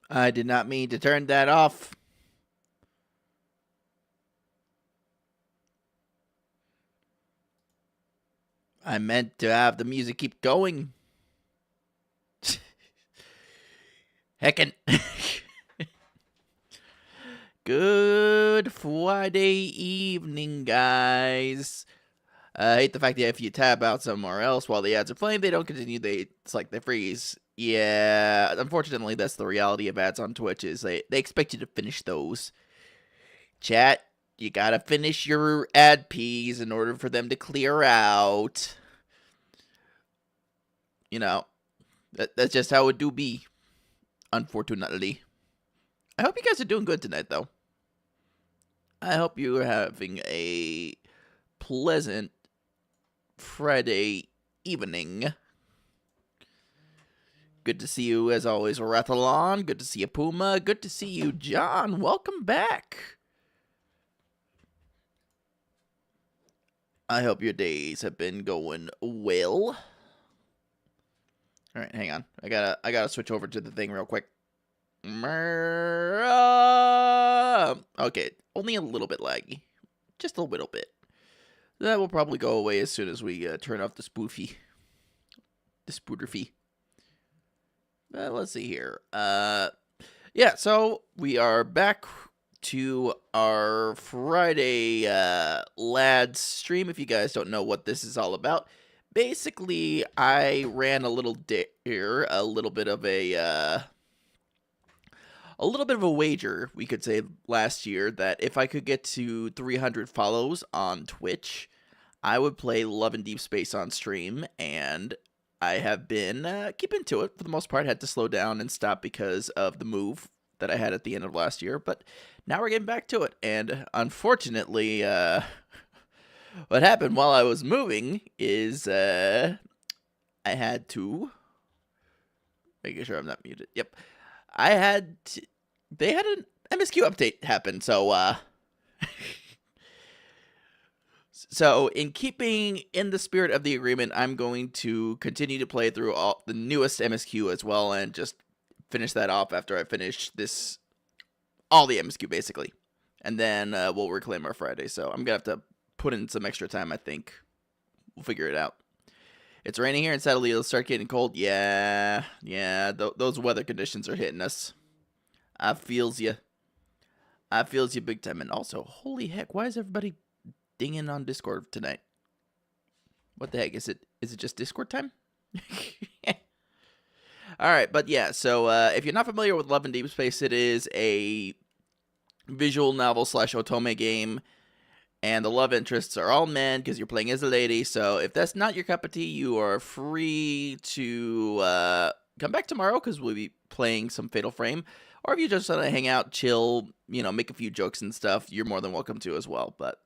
I did not mean to turn that off. I meant to have the music keep going. Heckin'. Good Friday evening, guys. I hate the fact that if you tab out somewhere else while the ads are playing, they don't continue. It's like they freeze. Yeah, unfortunately, that's the reality of ads on Twitch. Is they expect you to finish those. Chat, you gotta finish your ad Ps in order for them to clear out. You know, that's just how it do be. Unfortunately, I hope you guys are doing good tonight, though. I hope you are having a pleasant Friday evening. Good to see you as always, Rathalon. Good to see you, Puma. Good to see you, John. Welcome back. I hope your days have been going well. All right, hang on. I gotta switch over to the thing real quick. Okay, only a little bit laggy, just a little bit. That will probably go away as soon as we turn off the spoofy, the spooderfy. Let's see here. Yeah, so we are back to our Friday lads stream. If you guys don't know what this is all about, basically I ran a little dare, a little bit of a wager, we could say, last year that if I could get to 300 follows on Twitch, I would play Love and Deepspace on stream, and I have been keeping to it for the most part. Had to slow down and stop because of the move that I had at the end of last year, but now we're getting back to it, and unfortunately, what happened while I was moving is I had to... Making sure I'm not muted. Yep. They had an MSQ update happen, so so in keeping in the spirit of the agreement, I'm going to continue to play through all the newest MSQ as well, and just finish that off after I finish all the MSQ basically, and then we'll reclaim our Friday. So I'm gonna have to put in some extra time. I think we'll figure it out. It's raining here, and sadly it'll start getting cold. Yeah. Those weather conditions are hitting us. I feels you big time. And also, holy heck, why is everybody dinging on Discord tonight? What the heck? Is it just Discord time? Alright, but yeah, so if you're not familiar with Love and Deepspace, it is a visual novel / otome game, and the love interests are all men because you're playing as a lady. So if that's not your cup of tea, you are free to come back tomorrow because we'll be playing some Fatal Frame. Or if you just want to hang out, chill, make a few jokes and stuff, you're more than welcome to as well. But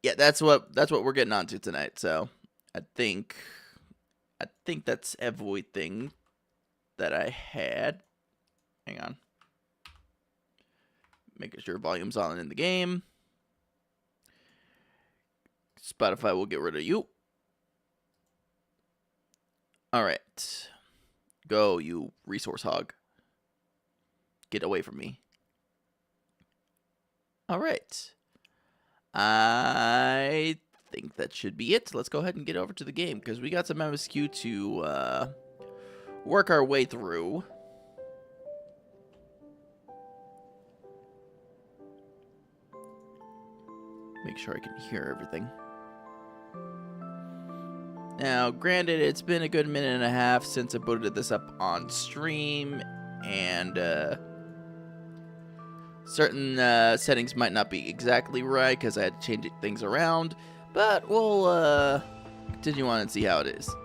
yeah, that's what we're getting onto tonight. So I think that's everything that I had. Hang on. Making sure volume's on in the game. Spotify will get rid of you. Alright. Go, you resource hog. Get away from me. Alright. I think that should be it. Let's go ahead and get over to the game, because we got some MSQ to work our way through. Make sure I can hear everything. Now, granted, it's been a good minute and a half since I booted this up on stream, and certain settings might not be exactly right because I had to change things around, but we'll continue on and see how it is.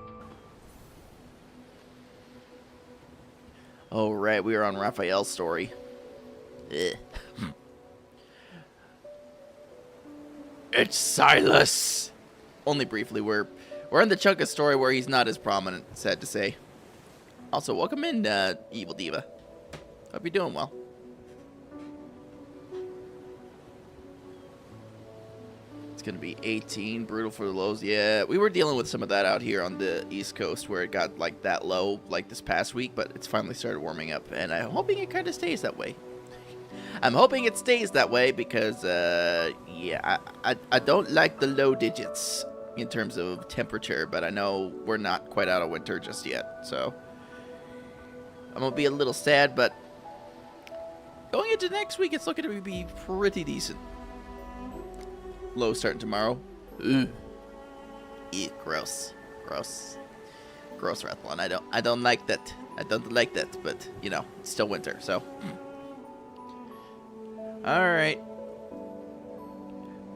Oh, right, we are on Raphael's story. It's Silas! Only briefly, we're in the chunk of story where he's not as prominent, sad to say. Also, welcome in, Evil Diva. Hope you're doing well. gonna be 18. Brutal for the lows. Yeah, we were dealing with some of that out here on the East Coast where it got like that low like this past week, but it's finally started warming up, and I'm hoping it kind of stays that way. I'm hoping it stays that way because, yeah, I don't like the low digits in terms of temperature, but I know we're not quite out of winter just yet, so I'm gonna be a little sad, but going into next week, it's looking to be pretty decent. Low starting tomorrow. Ugh. Ew, gross. Gross. Gross, Rathlon. I don't like that. I don't like that, but, you know, it's still winter, so. Alright.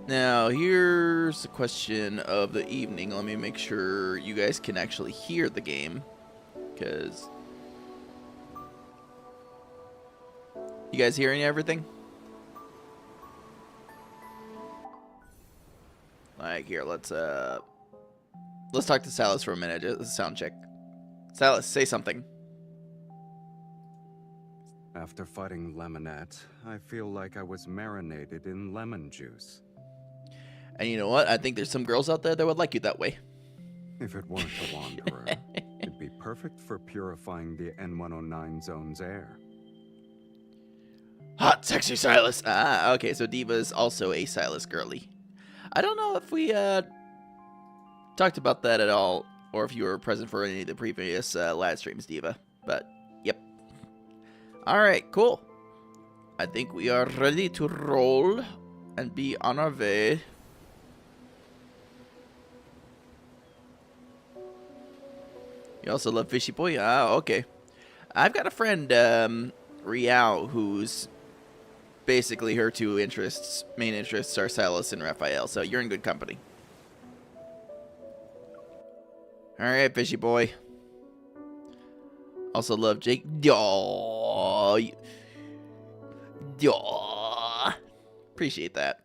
Now, here's the question of the evening. Let me make sure you guys can actually hear the game, because... You guys hearing everything? Like, here, let's talk to Salas for a minute. Just a sound check. Salas, say something. After fighting Lemonette, I feel like I was marinated in lemon juice. And you know what? I think there's some girls out there that would like you that way. If it weren't a wanderer, it'd be perfect for purifying the N109 zone's air. Hot, sexy Silas. Ah, okay, so Diva's also a Silas girly. I don't know if we talked about that at all, or if you were present for any of the previous live streams, Diva. But, yep. Alright, cool. I think we are ready to roll and be on our way. You also love Fishy Boy? Ah, okay. I've got a friend, Riao, who's basically her two main interests are Silas and Raphael, so you're in good company. Alright, Fishy Boy. Also love Jake. Appreciate that.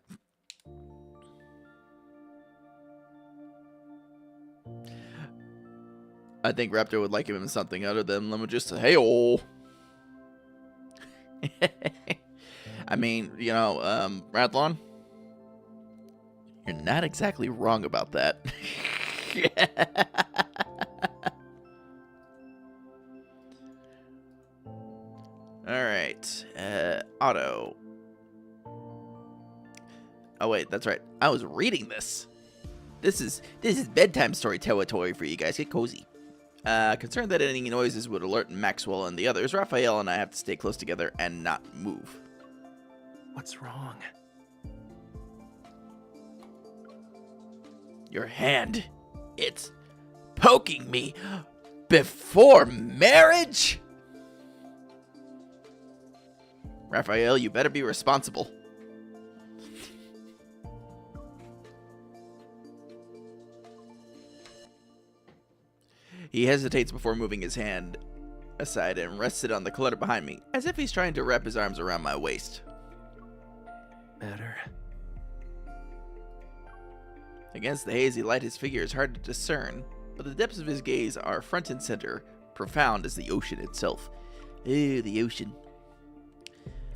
I think Raptor would like him in something other than let me just say, hey-oh. I mean, you know, Rathlon, you're not exactly wrong about that. Alright, Otto. Oh wait, that's right. I was reading this. This is bedtime story territory for you guys. Get cozy. Concerned that any noises would alert Maxwell and the others, Raphael and I have to stay close together and not move. What's wrong? Your hand. It's poking me before marriage? Raphael, you better be responsible. He hesitates before moving his hand aside and rests it on the clutter behind me, as if he's trying to wrap his arms around my waist. Better. Against the hazy light, his figure is hard to discern, but the depths of his gaze are front and center, profound as the ocean itself. Ew, the ocean.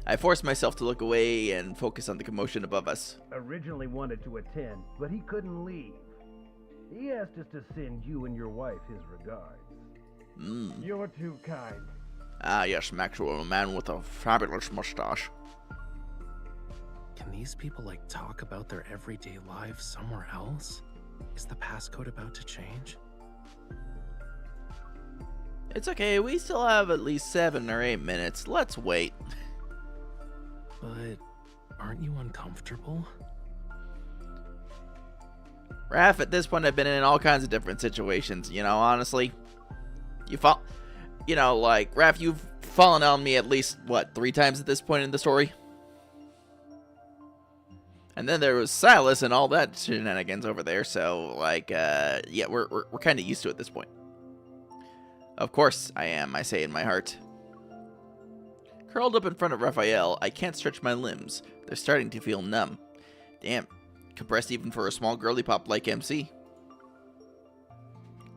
I force myself to look away and focus on the commotion above us. Originally wanted to attend, but he couldn't leave. He asked us to send you and your wife his regards. You're too kind. Ah, yes, Maxwell, a man with a fabulous mustache. Can these people, like, talk about their everyday lives somewhere else? Is the passcode about to change? It's okay, we still have at least 7 or 8 minutes. Let's wait. But aren't you uncomfortable? Raph, at this point, I've been in all kinds of different situations, you know, honestly. You know, like, Raph, you've fallen on me at least, what, 3 times at this point in the story? And then there was Silas and all that shenanigans over there, so, like, yeah, we're kind of used to it at this point. Of course I am, I say in my heart. Curled up in front of Raphael, I can't stretch my limbs. They're starting to feel numb. Damn, compressed even for a small girly pop like MC.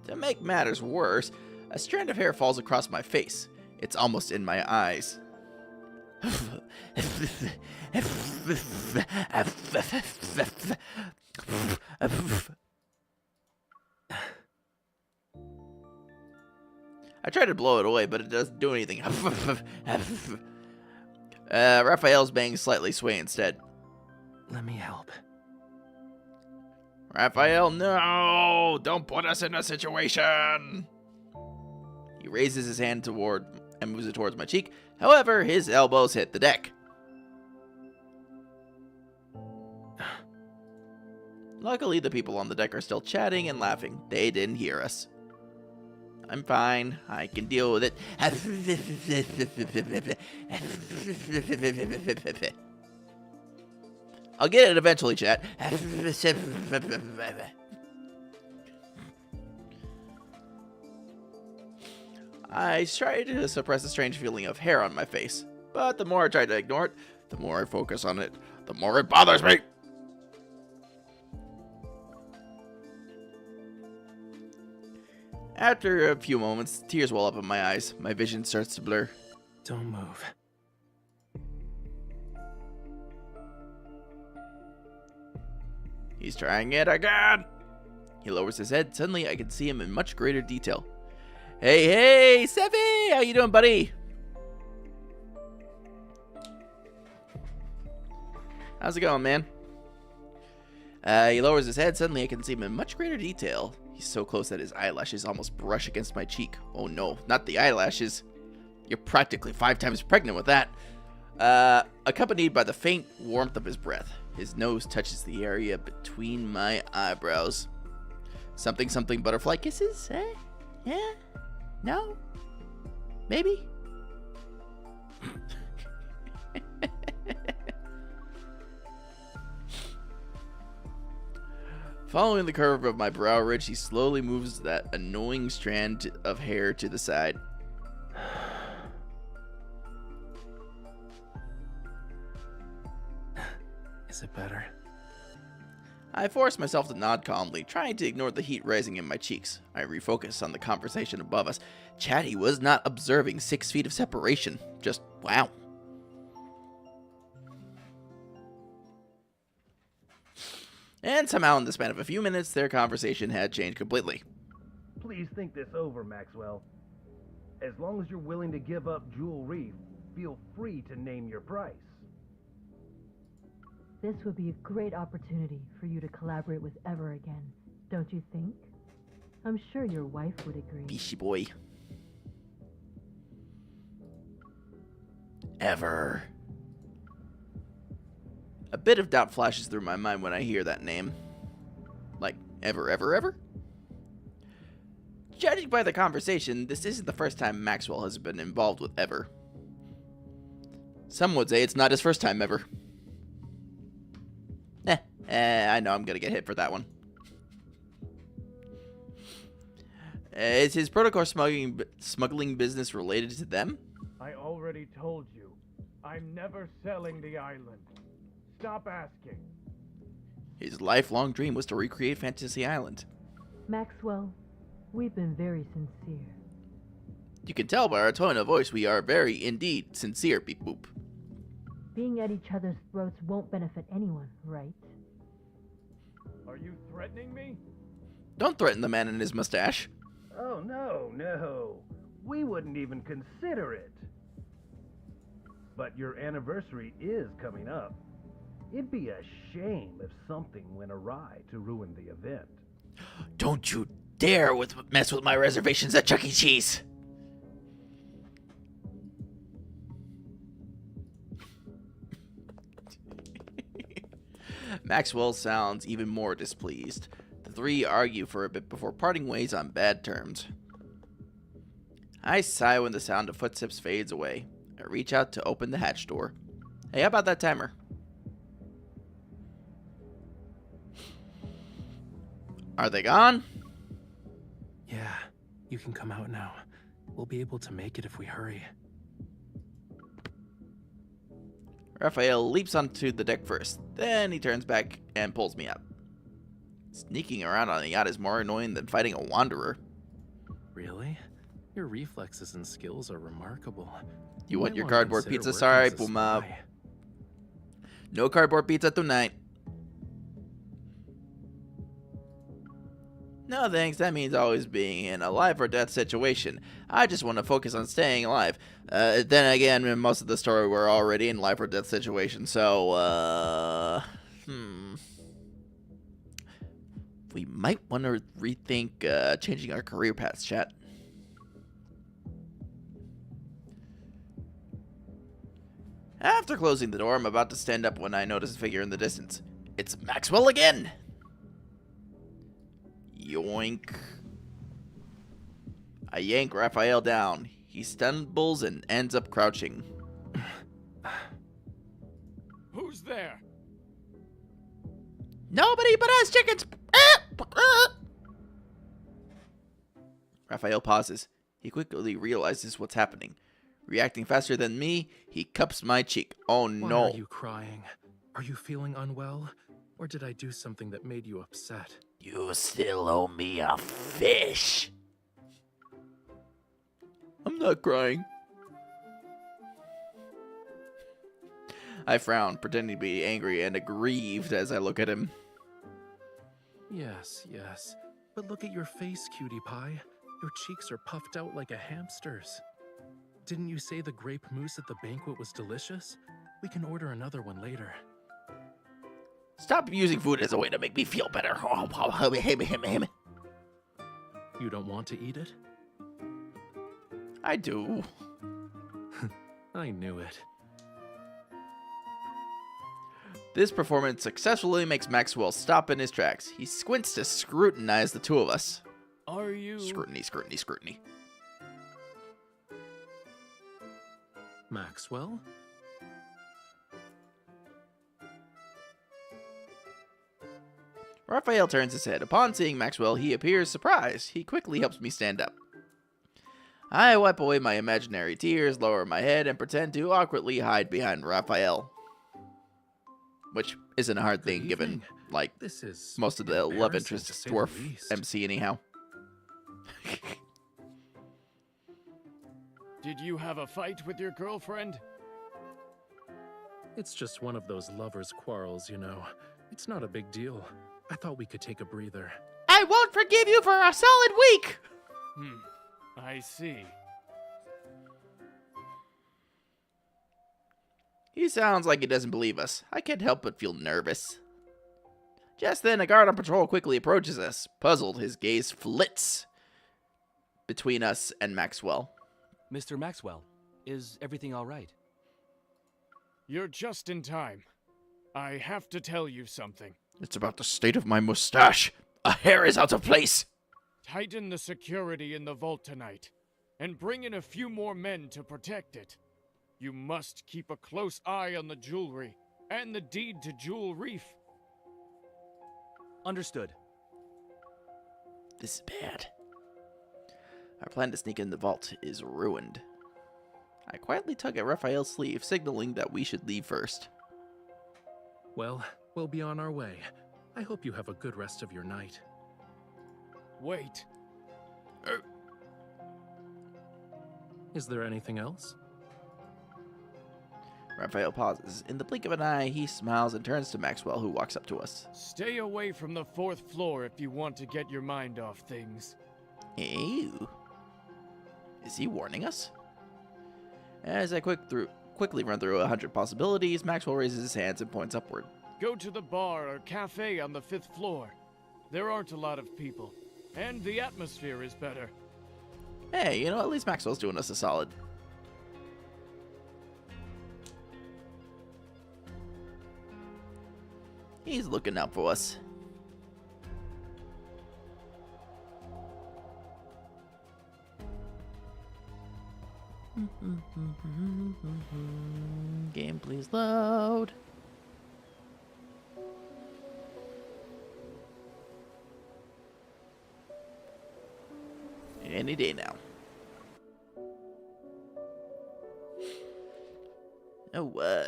To make matters worse, a strand of hair falls across my face. It's almost in my eyes. I tried to blow it away, but it doesn't do anything. Raphael's bangs slightly sway instead. Let me help. Raphael, no! Don't put us in a situation! He raises his hand toward and moves it towards my cheek. However, his elbows hit the deck. Luckily, the people on the deck are still chatting and laughing. They didn't hear us. I'm fine. I can deal with it. I'll get it eventually, chat. I tried to suppress a strange feeling of hair on my face, but the more I try to ignore it, the more I focus on it, the more it bothers me. After a few moments, tears well up in my eyes. My vision starts to blur. Don't move. He's trying it again. He lowers his head. Suddenly, I can see him in much greater detail. Hey, Sevi! How you doing, buddy? How's it going, man? He lowers his head. Suddenly, I can see him in much greater detail. He's so close that his eyelashes almost brush against my cheek. Oh no, not the eyelashes. You're practically 5 times pregnant with that. Accompanied by the faint warmth of his breath. His nose touches the area between my eyebrows. Something butterfly kisses, eh? Yeah? No? Maybe? Following the curve of my brow ridge, he slowly moves that annoying strand of hair to the side. Is it better? I force myself to nod calmly, trying to ignore the heat rising in my cheeks. I refocus on the conversation above us. Chatty was not observing 6 feet of separation. Just wow. And somehow in the span of a few minutes, their conversation had changed completely. Please think this over, Maxwell. As long as you're willing to give up Jewel Reef, feel free to name your price. This would be a great opportunity for you to collaborate with Ever again, don't you think? I'm sure your wife would agree. Beastie boy. Ever. A bit of doubt flashes through my mind when I hear that name. Like, ever? Judging by the conversation, this isn't the first time Maxwell has been involved with Ever. Some would say it's not his first time ever. I know I'm gonna get hit for that one. Is his protocol smuggling business related to them? I already told you. I'm never selling the island. Stop asking. His lifelong dream was to recreate Fantasy Island. Maxwell, we've been very sincere. You can tell by our tone of voice we are very, indeed, sincere, beep boop. Being at each other's throats won't benefit anyone, right? Are you threatening me? Don't threaten the man in his mustache. Oh, no. We wouldn't even consider it. But your anniversary is coming up. It'd be a shame if something went awry to ruin the event. Don't you dare mess with my reservations at Chuck E. Cheese. Maxwell sounds even more displeased. The three argue for a bit before parting ways on bad terms. I sigh when the sound of footsteps fades away. I reach out to open the hatch door. Hey, how about that timer? Are they gone? Yeah, you can come out now. We'll be able to make it if we hurry. Raphael leaps onto the deck first. Then he turns back and pulls me up. Sneaking around on a yacht is more annoying than fighting a wanderer. Really? Your reflexes and skills are remarkable. You want your might wanna cardboard consider pizza? working Sorry, as a Puma. spy. No cardboard pizza tonight. No thanks, that means always being in a life or death situation. I just want to focus on staying alive. Then again, in most of the story we're already in life or death situation, so, we might want to rethink changing our career paths, chat. After closing the door, I'm about to stand up when I notice a figure in the distance. It's Maxwell again! Yoink. I yank Raphael down. He stumbles and ends up crouching. Who's there? Nobody but us chickens! Raphael pauses. He quickly realizes what's happening. Reacting faster than me, he cups my cheek. Oh Why no. are you crying? Are you feeling unwell? Or did I do something that made you upset? You still owe me a fish. I'm not crying. I frown, pretending to be angry and aggrieved as I look at him. Yes, yes. But look at your face, cutie pie. Your cheeks are puffed out like a hamster's. Didn't you say the grape mousse at the banquet was delicious? We can order another one later. Stop using food as a way to make me feel better. You don't want to eat it? I do. I knew it. This performance successfully makes Maxwell stop in his tracks. He squints to scrutinize the two of us. Are you... Scrutiny, scrutiny, scrutiny. Maxwell? Raphael turns his head. Upon seeing Maxwell, he appears surprised. He quickly helps me stand up. I wipe away my imaginary tears, lower my head, and pretend to awkwardly hide behind Raphael. Which isn't a hard thing given, evening. like, This is most of the love embarrassing, interest to say the dwarf least. MC anyhow. Did you have a fight with your girlfriend? It's just one of those lovers' quarrels, you know. It's not a big deal. I thought we could take a breather. I won't forgive you for a solid week! I see. He sounds like he doesn't believe us. I can't help but feel nervous. Just then, a guard on patrol quickly approaches us. Puzzled, his gaze flits between us and Maxwell. Mr. Maxwell, is everything all right? You're just in time. I have to tell you something. It's about the state of my mustache. A hair is out of place. Tighten the security in the vault tonight, and bring in a few more men to protect it. You must keep a close eye on the jewelry, and the deed to Jewel Reef. Understood. This is bad. Our plan to sneak in the vault is ruined. I quietly tug at Raphael's sleeve, signaling that we should leave first. Well, we'll be on our way. I hope you have a good rest of your night. Wait. Is there anything else? Raphael pauses. In the blink of an eye, he smiles and turns to Maxwell, who walks up to us. Stay away from the 4th floor if you want to get your mind off things. Ew. Is he warning us? As I quickly run through 100 possibilities, Maxwell raises his hands and points upward. Go to the bar or cafe on the 5th floor. There aren't a lot of people, and the atmosphere is better. Hey, you know, at least Maxwell's doing us a solid. He's looking out for us. Game, please load. Any day now. Oh, what?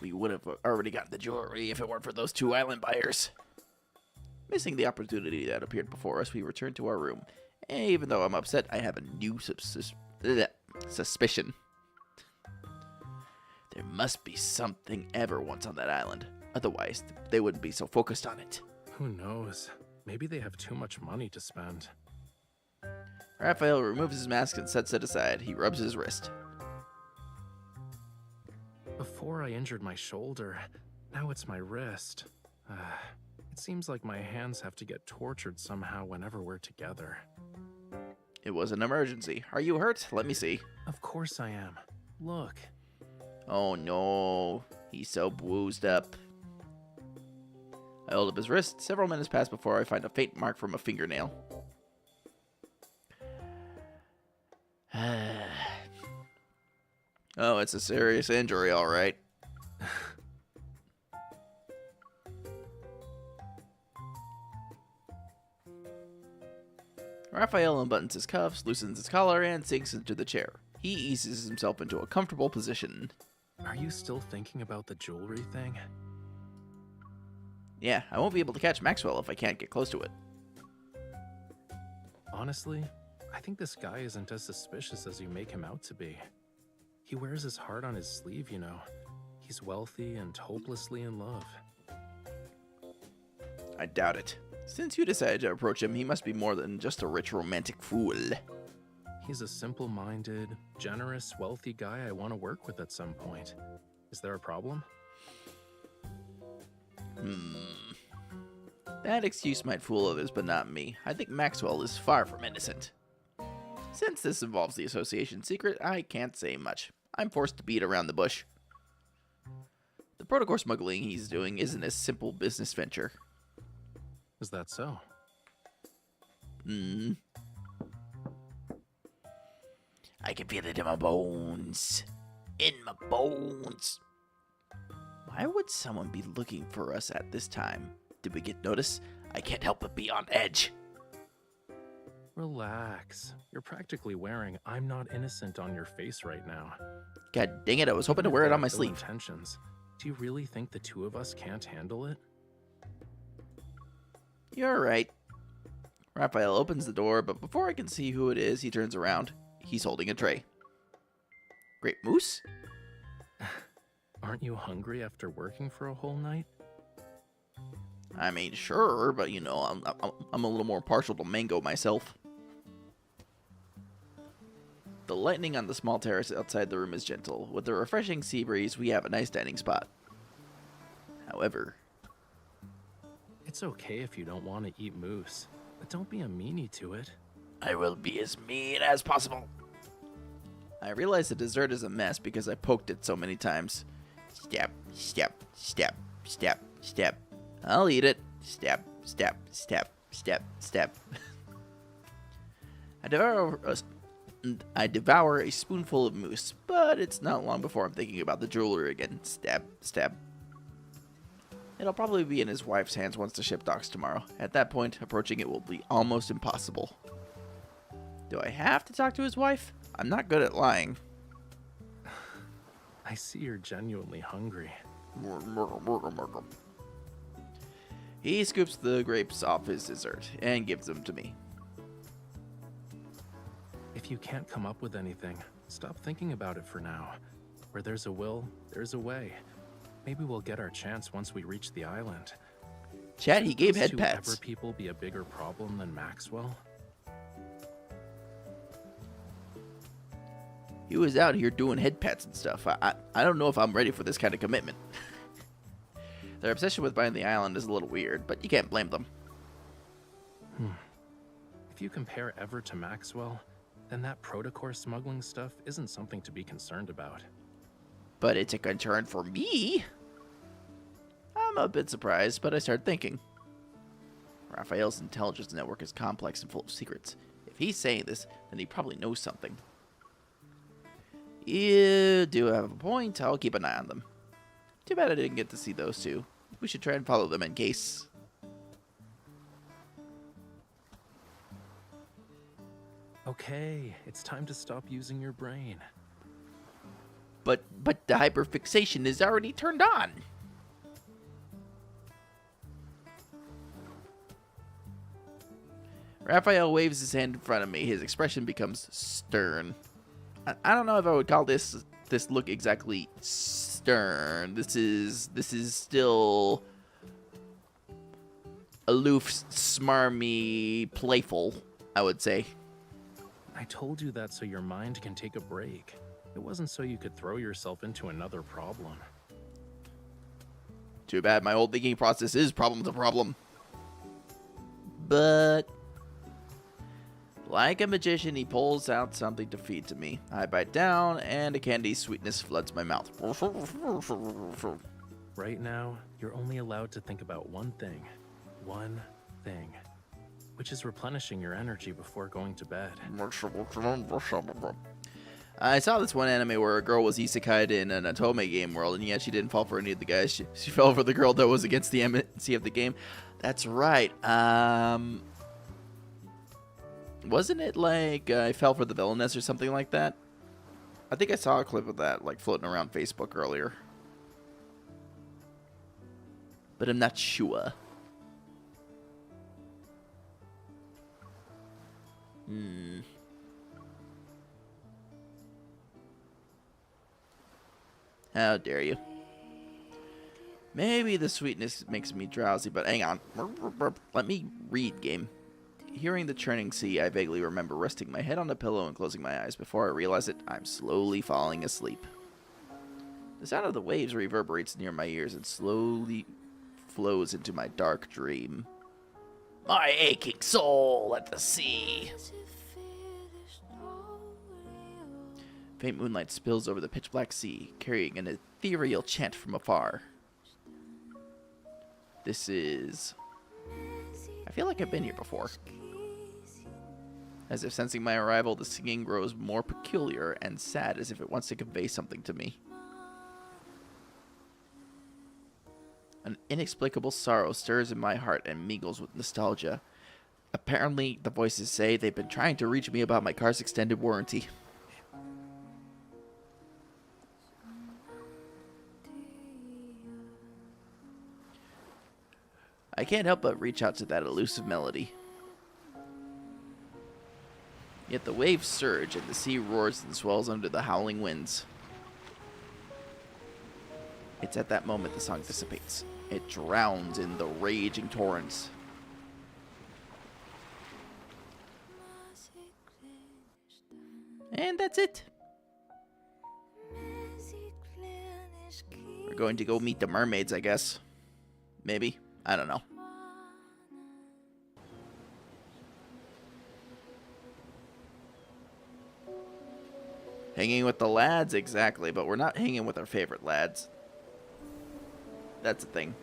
We would have already gotten the jewelry if it weren't for those 2 island buyers. Missing the opportunity that appeared before us, we returned to our room. And even though I'm upset, I have a new suspicion. There must be something everyone's on that island. Otherwise, they wouldn't be so focused on it. Who knows? Maybe they have too much money to spend. Raphael removes his mask and sets it aside. He rubs his wrist. Before I injured my shoulder, now it's my wrist. It seems like my hands have to get tortured somehow whenever we're together. It was an emergency. Are you hurt? Let me see. Of course I am. Look. Oh no, he's so bruised up. I hold up his wrist. Several minutes pass before I find a faint mark from a fingernail. Oh, it's a serious injury, all right. Raphael unbuttons his cuffs, loosens his collar, and sinks into the chair. He eases himself into a comfortable position. Are you still thinking about the jewelry thing? Yeah, I won't be able to catch Maxwell if I can't get close to it. Honestly, I think this guy isn't as suspicious as you make him out to be. He wears his heart on his sleeve, you know. He's wealthy and hopelessly in love. I doubt it. Since you decided to approach him, he must be more than just a rich romantic fool. He's a simple-minded, generous, wealthy guy I want to work with at some point. Is there a problem? That excuse might fool others, but not me. I think Maxwell is far from innocent. Since this involves the association secret, I can't say much. I'm forced to beat around the bush. The protocol smuggling he's doing isn't a simple business venture. Is that so? I can feel it in my bones. In my bones. Why would someone be looking for us at this time? Did we get noticed? I can't help but be on edge. Relax. You're practically wearing "I'm not innocent" on your face right now. God dang it, I was hoping to Even wear if it they on my have ill sleeve. intentions, do you really think the 2 of us can't handle it? You're right. Raphael opens the door, but before I can see who it is, he turns around. He's holding a tray. Great moose? Aren't you hungry after working for a whole night? I mean, sure, but you know, I'm a little more partial to mango myself. The lightning on the small terrace outside the room is gentle. With the refreshing sea breeze, we have a nice dining spot. However, It's okay if you don't want to eat moose, but don't be a meanie to it. I will be as mean as possible. I realize the dessert is a mess because I poked it so many times. Step, step, step, step, step. I'll eat it. Step, step, step, step, step. I devour a spoonful of mousse, but it's not long before I'm thinking about the jewelry again. Step, step. It'll probably be in his wife's hands once the ship docks tomorrow. At that point, approaching it will be almost impossible. Do I have to talk to his wife? I'm not good at lying. I see you're genuinely hungry. He scoops the grapes off his dessert and gives them to me. If you can't come up with anything, stop thinking about it for now. Where there's a will, there's a way. Maybe we'll get our chance once we reach the island. Chad, he gave Those head 2 pats. Ever people be a bigger problem than Maxwell? He was out here doing head pats and stuff. I don't know if I'm ready for this kind of commitment. Their obsession with buying the island is a little weird, but you can't blame them. If you compare Ever to Maxwell, then that protocore smuggling stuff isn't something to be concerned about. But it's a concern for me. I'm a bit surprised, but I start thinking. Raphael's intelligence network is complex and full of secrets. If he's saying this, then he probably knows something. You do have a point. I'll keep an eye on them. Too bad I didn't get to see those 2. We should try and follow them in case. Okay, it's time to stop using your brain. But the hyperfixation is already turned on. Raphael waves his hand in front of me. His expression becomes stern. I don't know if I would call this look exactly stern. This is still aloof, smarmy, playful, I would say. I told you that so your mind can take a break. It wasn't so you could throw yourself into another problem. Too bad my whole thinking process is problem to problem. But like a magician, he pulls out something to feed to me. I bite down, and a candy sweetness floods my mouth. Right now, you're only allowed to think about one thing. One thing. Which is replenishing your energy before going to bed. I saw this one anime where a girl was isekai'd in an Otome game world, and yet she didn't fall for any of the guys. She fell for the girl that was against the MC of the game. That's right. Wasn't it like I fell for the villainess or something like that? I think I saw a clip of that like floating around Facebook earlier. But I'm not sure. How dare you? Maybe the sweetness makes me drowsy, but hang on. Let me read, game. Hearing the churning sea, I vaguely remember resting my head on the pillow and closing my eyes. Before I realize it, I'm slowly falling asleep. The sound of the waves reverberates near my ears and slowly flows into my dark dream. My aching soul at the sea. Faint moonlight spills over the pitch-black sea, carrying an ethereal chant from afar. This is... I feel like I've been here before. As if sensing my arrival, the singing grows more peculiar and sad, as if it wants to convey something to me. An inexplicable sorrow stirs in my heart and mingles with nostalgia. Apparently, the voices say they've been trying to reach me about my car's extended warranty. I can't help but reach out to that elusive melody. Yet the waves surge and the sea roars and swells under the howling winds. It's at that moment the song dissipates. It drowns in the raging torrents. And that's it. We're going to go meet the mermaids, I guess. Maybe. I don't know. Hanging with the lads, exactly, but we're not hanging with our favorite lads. That's a thing.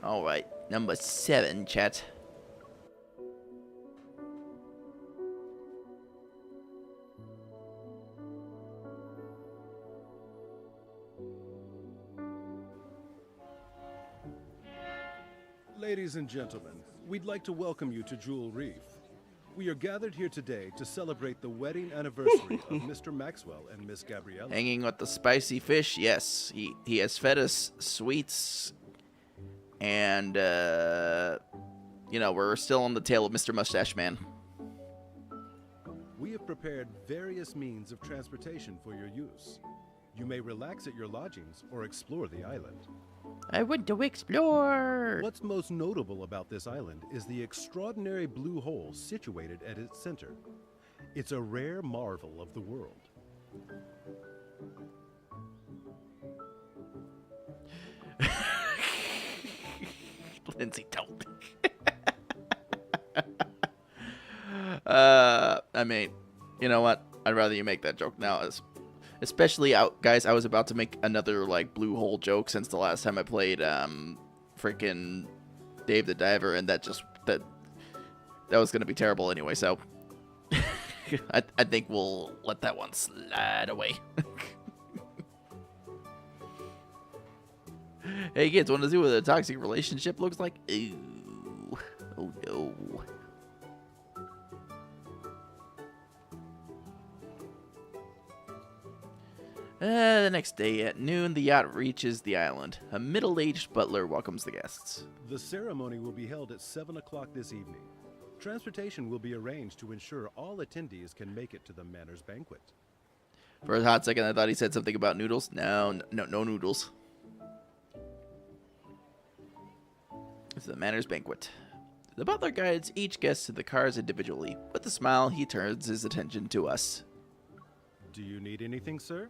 Alright, number 7, chat. Ladies and gentlemen, we'd like to welcome you to Jewel Reef. We are gathered here today to celebrate the wedding anniversary of Mr. Maxwell and Miss Gabriella. Hanging with the spicy fish, yes. He has fed us sweets. And, you know, we're still on the tail of Mr. Mustache Man. We have prepared various means of transportation for your use. You may relax at your lodgings or explore the island. I want to explore. What's most notable about this island is the extraordinary blue hole situated at its center. It's a rare marvel of the world. Lindsay, don't. I mean, you know what? I'd rather you make that joke now. Especially out, guys. I was about to make another like blue hole joke since the last time I played freaking Dave the Diver, and that was gonna be terrible anyway. So I think we'll let that one slide away. Hey kids, want to see what a toxic relationship looks like? Ooh, oh no. The next day at noon, the yacht reaches the island. A middle-aged butler welcomes the guests. The ceremony will be held at 7 o'clock this evening. Transportation will be arranged to ensure all attendees can make it to the Manor's banquet. For a hot second, I thought he said something about noodles. No noodles. It's the Manor's banquet. The butler guides each guest to the cars individually. With a smile, he turns his attention to us. Do you need anything, sir?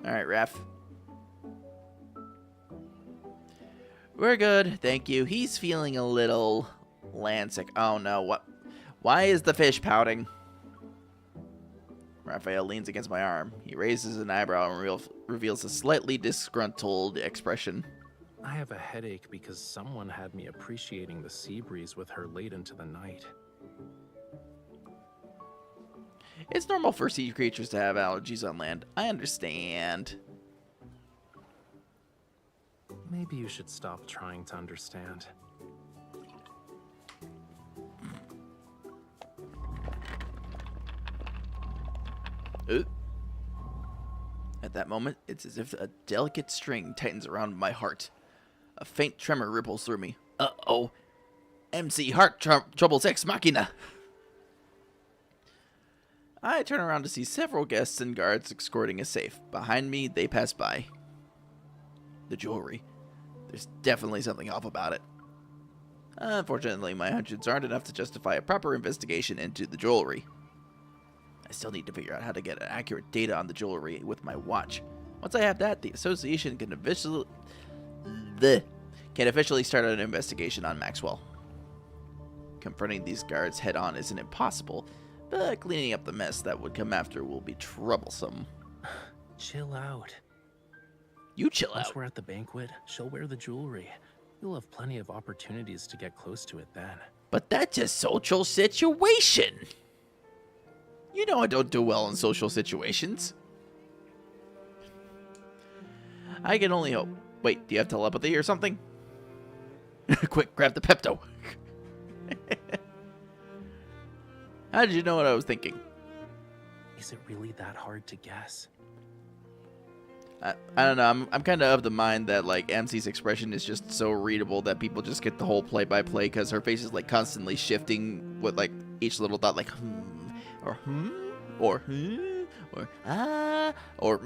All right, Raph. We're good, thank you. He's feeling a little landsick. Oh no, what? Why is the fish pouting? Raphael leans against my arm. He raises an eyebrow and reveals a slightly disgruntled expression. I have a headache because someone had me appreciating the sea breeze with her late into the night. It's normal for sea creatures to have allergies on land. I understand. Maybe you should stop trying to understand. At that moment, it's as if a delicate string tightens around my heart. A faint tremor ripples through me. Uh-oh. MC Heart Troubles Ex Machina. I turn around to see several guests and guards escorting a safe. Behind me, they pass by. The jewelry. There's definitely something off about it. Unfortunately, my hunches aren't enough to justify a proper investigation into the jewelry. I still need to figure out how to get accurate data on the jewelry with my watch. Once I have that, the association can officially start an investigation on Maxwell. Confronting these guards head-on isn't impossible, but cleaning up the mess that would come after will be troublesome. Chill out. You chill Once out. we're at the banquet, she'll wear the jewelry. You'll have plenty of opportunities to get close to it then. But that's a social situation. You know I don't do well in social situations. I can only hope. Wait, do you have telepathy or something? Quick, grab the Pepto. How did you know what I was thinking? Is it really that hard to guess? I don't know. I'm kind of the mind that like MC's expression is just so readable that people just get the whole play-by-play because her face is like constantly shifting with like each little thought, like or or or or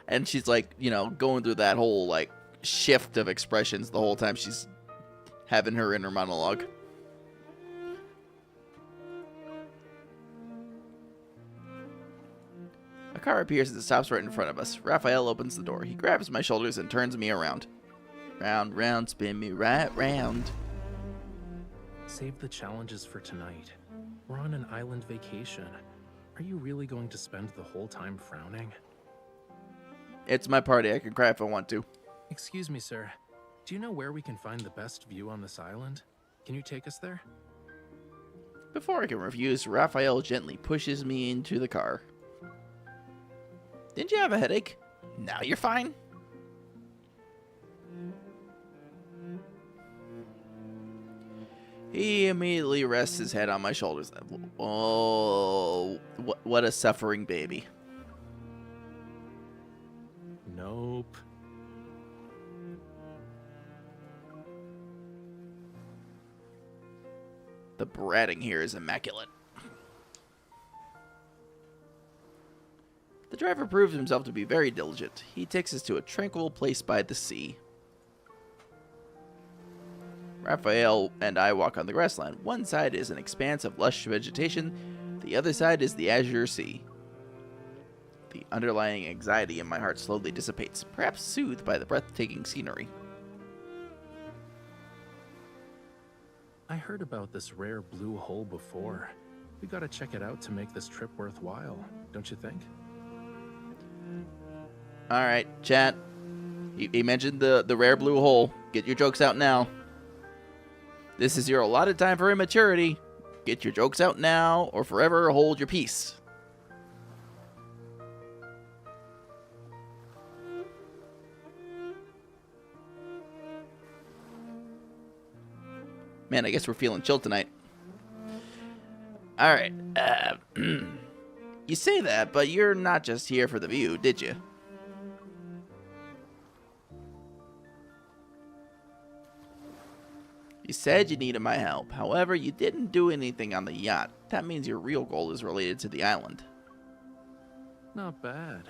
and she's like, you know, going through that whole like shift of expressions the whole time she's having her inner monologue. A car appears as it stops right in front of us. Raphael opens the door. He grabs my shoulders and turns me around. Round, round, spin me right round. Save the challenges for tonight. We're on an island vacation. Are you really going to spend the whole time frowning? It's my party. I can cry if I want to. Excuse me, sir. Do you know where we can find the best view on this island? Can you take us there? Before I can refuse, Raphael gently pushes me into the car. Didn't you have a headache? Now you're fine. He immediately rests his head on my shoulders. Oh, what a suffering baby. Nope. The bratting here is immaculate. The driver proves himself to be very diligent. He takes us to a tranquil place by the sea. Raphael and I walk on the grassland. One side is an expanse of lush vegetation. The other side is the azure sea. The underlying anxiety in my heart slowly dissipates, perhaps soothed by the breathtaking scenery. I heard about this rare blue hole before. We gotta check it out to make this trip worthwhile, don't you think? Alright, chat. He mentioned the rare blue hole. Get your jokes out now. This is your allotted time for immaturity. Get your jokes out now, or forever hold your peace. Man, I guess we're feeling chill tonight. Alright. You say that, but you're not just here for the view, did you? You said you needed my help. However, you didn't do anything on the yacht. That means your real goal is related to the island. Not bad.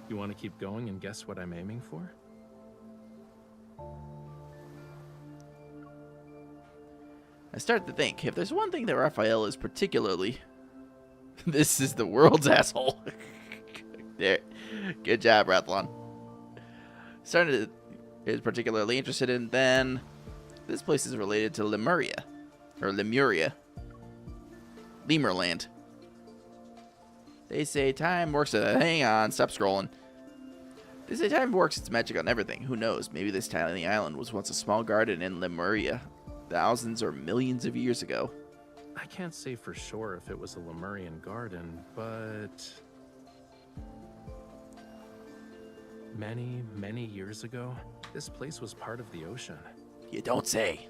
You want to keep going and guess what I'm aiming for? I start to think, if there's one thing that Raphael is particularly... This is the world's asshole. There. Good job, Rathlon. Starting to is particularly interested in, then... This place is related to Lemuria. Or Lemuria. Lemurland. They say time works... hang on, stop scrolling. They say time works its magic on everything. Who knows? Maybe this tiny island was once a small garden in Lemuria. Thousands or millions of years ago. I can't say for sure if it was a Lemurian garden, but... Many, many years ago, this place was part of the ocean. You don't say.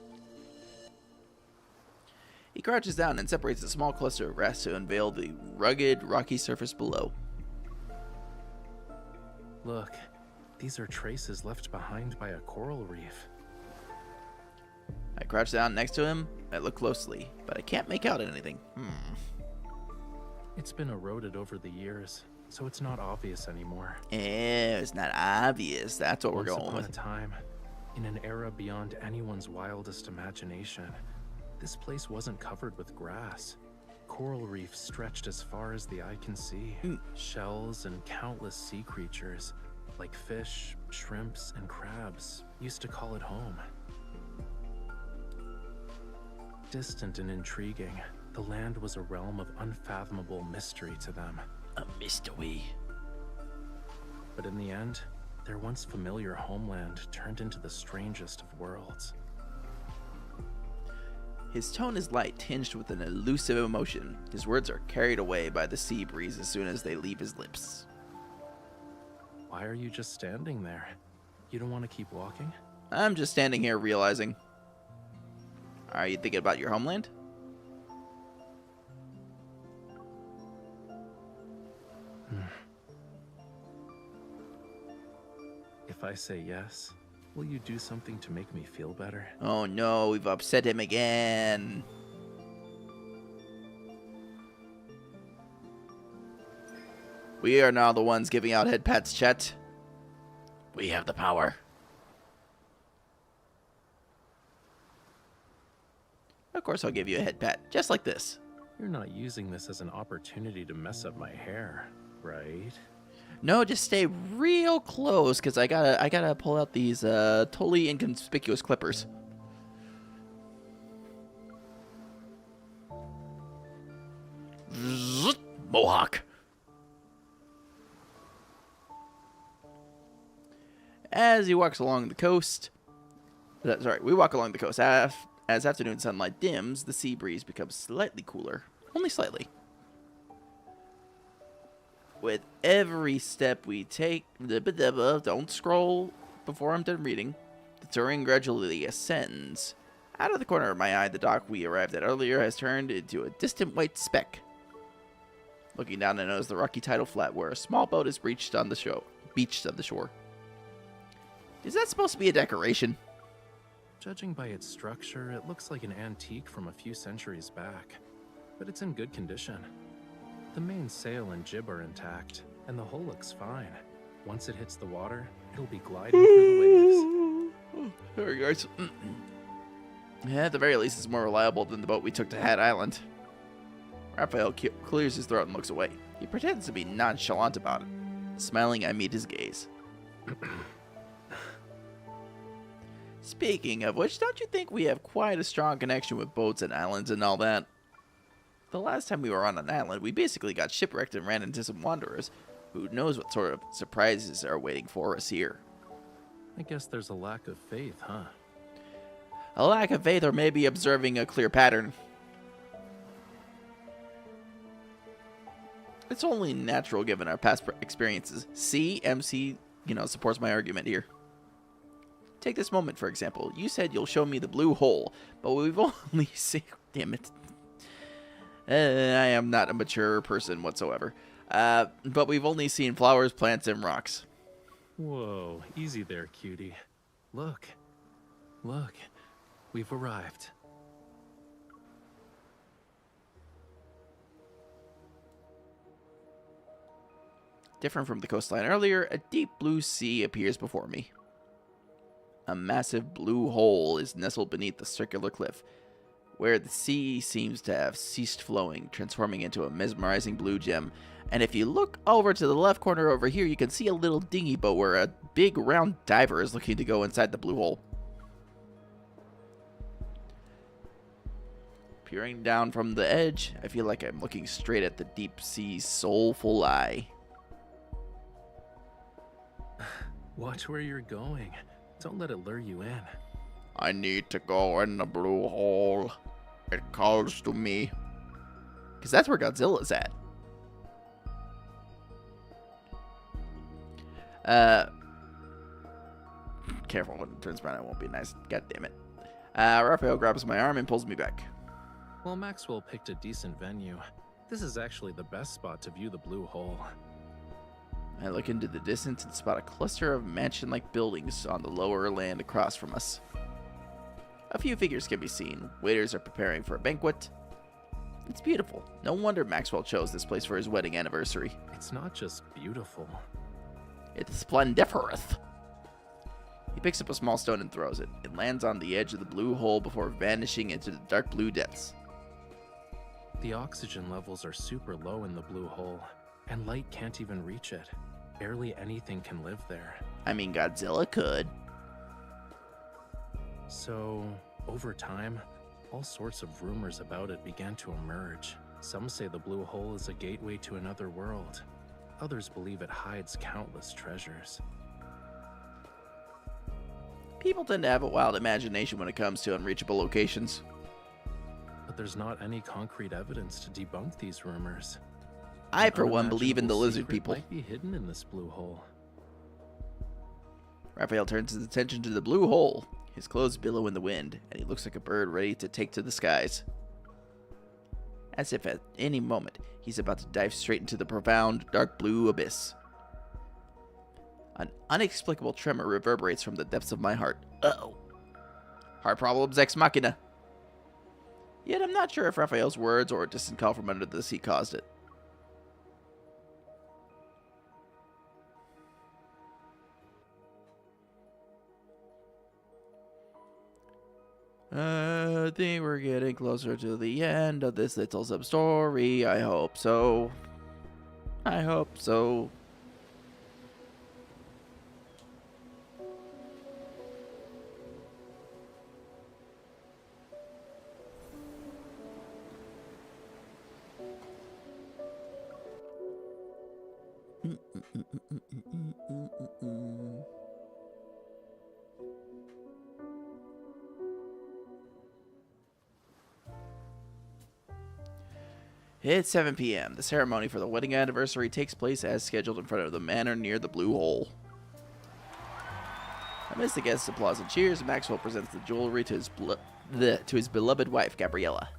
He crouches down and separates a small cluster of grass to unveil the rugged, rocky surface below. Look, these are traces left behind by a coral reef. I crouch down next to him. I look closely, but I can't make out anything. It's been eroded over the years, so it's not obvious anymore. It's not obvious. That's what we're going Once upon with. a time, in an era beyond anyone's wildest imagination, this place wasn't covered with grass. Coral reefs stretched as far as the eye can see. Shells and countless sea creatures, like fish, shrimps, and crabs, used to call it home. Distant and intriguing, the land was a realm of unfathomable mystery to them. A mystery. But in the end, their once familiar homeland turned into the strangest of worlds. His tone is light, tinged with an elusive emotion. His words are carried away by the sea breeze as soon as they leave his lips. Why are you just standing there? You don't want to keep walking? I'm just standing here realizing. Are you thinking about your homeland? If I say yes, will you do something to make me feel better? Oh no, we've upset him again. We are now the ones giving out head pats, Chet. We have the power. Of course I'll give you a head pat, just like this. You're not using this as an opportunity to mess up my hair, right? No, just stay real close, because I gotta pull out these totally inconspicuous clippers. Mohawk. As he walks along the coast, we walk along the coast. As afternoon sunlight dims, the sea breeze becomes slightly cooler, only slightly. With every step we take, don't scroll before I'm done reading. The terrain gradually ascends. Out of the corner of my eye, the dock we arrived at earlier has turned into a distant white speck. Looking down, I notice the rocky tidal flat where a small boat is beached on the shore. Is that supposed to be a decoration? Judging by its structure, it looks like an antique from a few centuries back, but it's in good condition. The main sail and jib are intact, and the hull looks fine. Once it hits the water, it'll be gliding through the waves. Sorry, guys. Yeah, at the very least, it's more reliable than the boat we took to Hat Island. Raphael clears his throat and looks away. He pretends to be nonchalant about it. Smiling, I meet his gaze. Speaking of which, don't you think we have quite a strong connection with boats and islands and all that? The last time we were on an island, we basically got shipwrecked and ran into some wanderers. Who knows what sort of surprises are waiting for us here? I guess there's a lack of faith, huh? A lack of faith, or maybe observing a clear pattern. It's only natural given our past experiences. See, MC, supports my argument here. Take this moment, for example. You said you'll show me the blue hole, but we've only seen... Damn it. I am not a mature person whatsoever. But we've only seen flowers, plants, and rocks. Whoa, easy there, cutie. Look. Look. We've arrived. Different from the coastline earlier, a deep blue sea appears before me. A massive blue hole is nestled beneath the circular cliff, where the sea seems to have ceased flowing, transforming into a mesmerizing blue gem. And if you look over to the left corner over here, you can see a little dinghy boat where a big round diver is looking to go inside the blue hole. Peering down from the edge, I feel like I'm looking straight at the deep sea's soulful eye. Watch where you're going. Don't let it lure you in. I need to go in the blue hole. It calls to me. Because that's where Godzilla's at. Careful when it turns around, it won't be nice. God damn it. Raphael grabs my arm and pulls me back. Well, Maxwell picked a decent venue. This is actually the best spot to view the blue hole. I look into the distance and spot a cluster of mansion-like buildings on the lower land across from us. A few figures can be seen. Waiters are preparing for a banquet. It's beautiful. No wonder Maxwell chose this place for his wedding anniversary. It's not just beautiful. It's splendiferous. He picks up a small stone and throws it. It lands on the edge of the blue hole before vanishing into the dark blue depths. The oxygen levels are super low in the blue hole, and light can't even reach it. Barely anything can live there. I mean, Godzilla could. So, over time, all sorts of rumors about it began to emerge. Some say the blue hole is a gateway to another world. Others believe it hides countless treasures. People tend to have a wild imagination when it comes to unreachable locations. But there's not any concrete evidence to debunk these rumors. I, An for one, believe in the unimaginable lizard secret people. might be hidden in this blue hole. Raphael turns his attention to the blue hole. His clothes billow in the wind, and he looks like a bird ready to take to the skies. As if at any moment, he's about to dive straight into the profound, dark blue abyss. An inexplicable tremor reverberates from the depths of my heart. Uh-oh. Heart problems ex machina. Yet I'm not sure if Raphael's words or a distant call from under the sea caused it. I think we're getting closer to the end of this little sub-story. I hope so. I hope so. It's 7 p.m. The ceremony for the wedding anniversary takes place as scheduled in front of the manor near the blue hole. Amidst the guests' applause and cheers, Maxwell presents the jewelry to his beloved wife, Gabriella.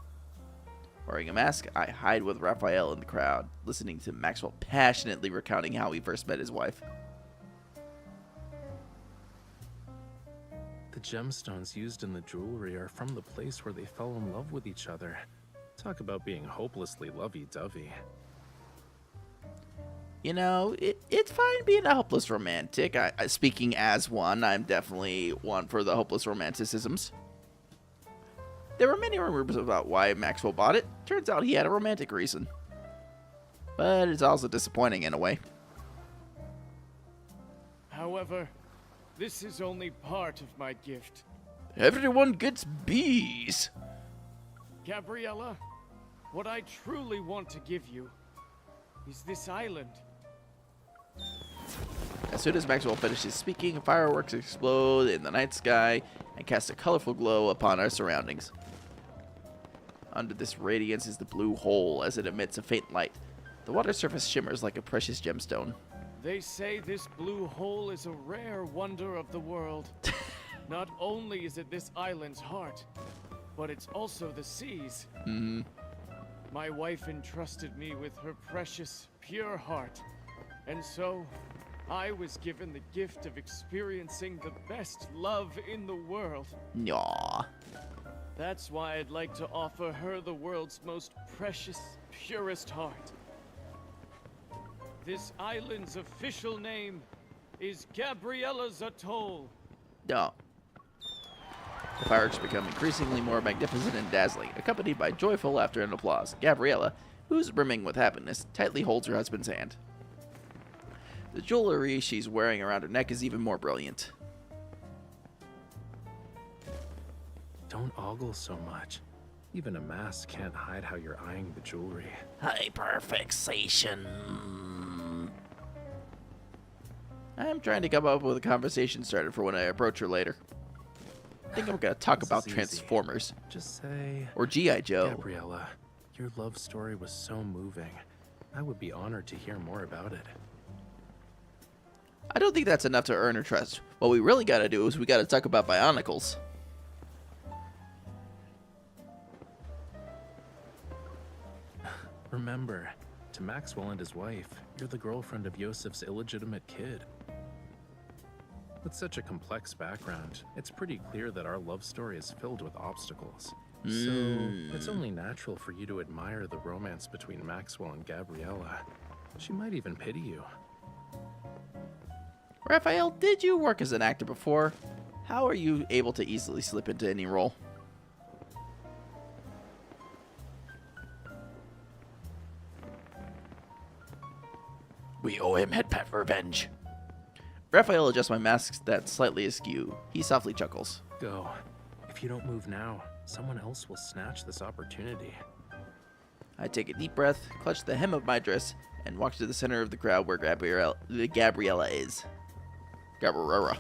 Wearing a mask, I hide with Raphael in the crowd, listening to Maxwell passionately recounting how he first met his wife. The gemstones used in the jewelry are from the place where they fell in love with each other. Talk about being hopelessly lovey-dovey. You know, it's fine being a hopeless romantic. Speaking as one, I'm definitely one for the hopeless romanticisms. There were many rumors about why Maxwell bought it. Turns out he had a romantic reason. But it's also disappointing in a way. However, this is only part of my gift. Everyone gets bees. Gabriella, what I truly want to give you is this island. As soon as Maxwell finishes speaking, fireworks explode in the night sky and cast a colorful glow upon our surroundings. Under this radiance is the blue hole as it emits a faint light. The water surface shimmers like a precious gemstone. They say this blue hole is a rare wonder of the world. Not only is it this island's heart, but it's also the sea's. My wife entrusted me with her precious, pure heart. And so, I was given the gift of experiencing the best love in the world. Yaw. That's why I'd like to offer her the world's most precious, purest heart. This island's official name is Gabriella's Atoll. No. The fireworks become increasingly more magnificent and dazzling, accompanied by joyful laughter and applause. Gabriella, who's brimming with happiness, tightly holds her husband's hand. The jewelry she's wearing around her neck is even more brilliant. Don't ogle so much. Even a mask can't hide how you're eyeing the jewelry. Hyperfixation. I'm trying to come up with a conversation starter for when I approach her later. I think I'm gonna talk This about is easy. Transformers. Just say, Or G.I. Joe. Gabriella, your love story was so moving. I would be honored to hear more about it. I don't think that's enough to earn her trust. What we really gotta do is we gotta talk about Bionicles. Remember, to Maxwell and his wife, you're the girlfriend of Yosef's illegitimate kid. With such a complex background, it's pretty clear that our love story is filled with obstacles. So, it's only natural for you to admire the romance between Maxwell and Gabriella. She might even pity you. Raphael, did you work as an actor before? How are you able to easily slip into any role? We owe him headpat revenge. Raphael adjusts my mask that's slightly askew. He softly chuckles. Go. If you don't move now, someone else will snatch this opportunity. I take a deep breath, clutch the hem of my dress, and walk to the center of the crowd where Gabriella is. Gabriella.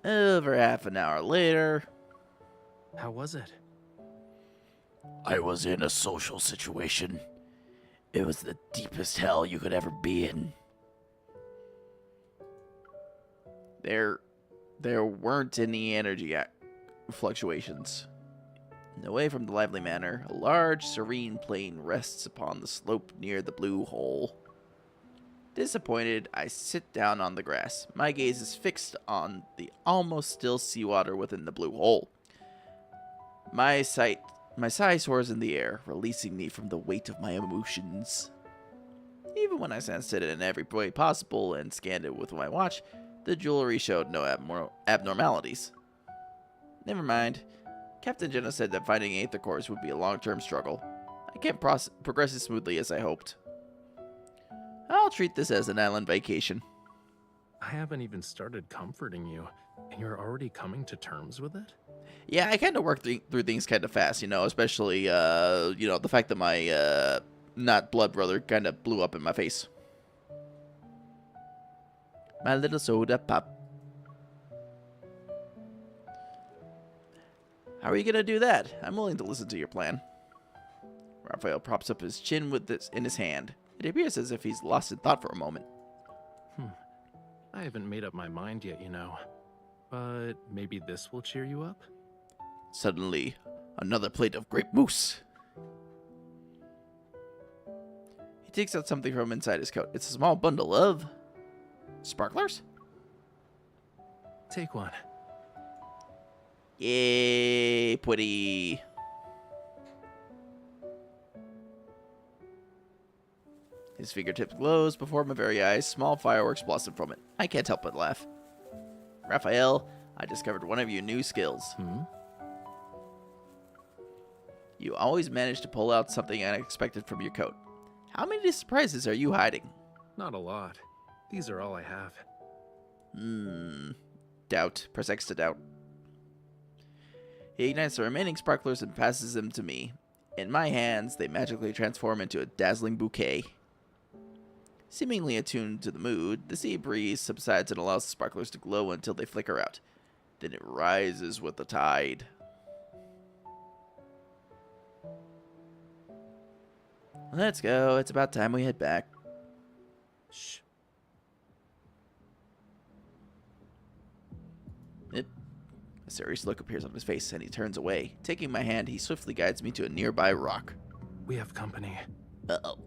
Over half an hour later. How was it? I was in a social situation. It was the deepest hell you could ever be in. There weren't any energy fluctuations. Away from the lively manor, a large, serene plain rests upon the slope near the blue hole. Disappointed, I sit down on the grass. My gaze is fixed on the almost still seawater within the blue hole. My sigh soars in the air, releasing me from the weight of my emotions. Even when I sensed it in every way possible and scanned it with my watch, the jewelry showed no abnormalities. Never mind. Captain Jenna said that finding Aether cores would be a long-term struggle. I can't progress as smoothly as I hoped. I'll treat this as an island vacation. I haven't even started comforting you, and you're already coming to terms with it? Yeah, I kind of work through things kind of fast, especially, the fact that my, not blood brother kind of blew up in my face. My little soda pop. How are you going to do that? I'm willing to listen to your plan. Raphael props up his chin with this in his hand. It appears as if he's lost in thought for a moment. I haven't made up my mind yet, But maybe this will cheer you up? Suddenly, another plate of grape mousse. He takes out something from inside his coat. It's a small bundle of sparklers? Take one. Yay, pretty. His fingertip glows before my very eyes. Small fireworks blossom from it. I can't help but laugh. Raphael, I discovered one of your new skills. You always manage to pull out something unexpected from your coat. How many surprises are you hiding? Not a lot. These are all I have. Doubt. Press X to doubt. He ignites the remaining sparklers and passes them to me. In my hands, they magically transform into a dazzling bouquet. Seemingly attuned to the mood, the sea breeze subsides and allows the sparklers to glow until they flicker out. Then it rises with the tide. Let's go. It's about time we head back. Shh. A serious look appears on his face, and he turns away. Taking my hand, he swiftly guides me to a nearby rock. We have company. Uh-oh.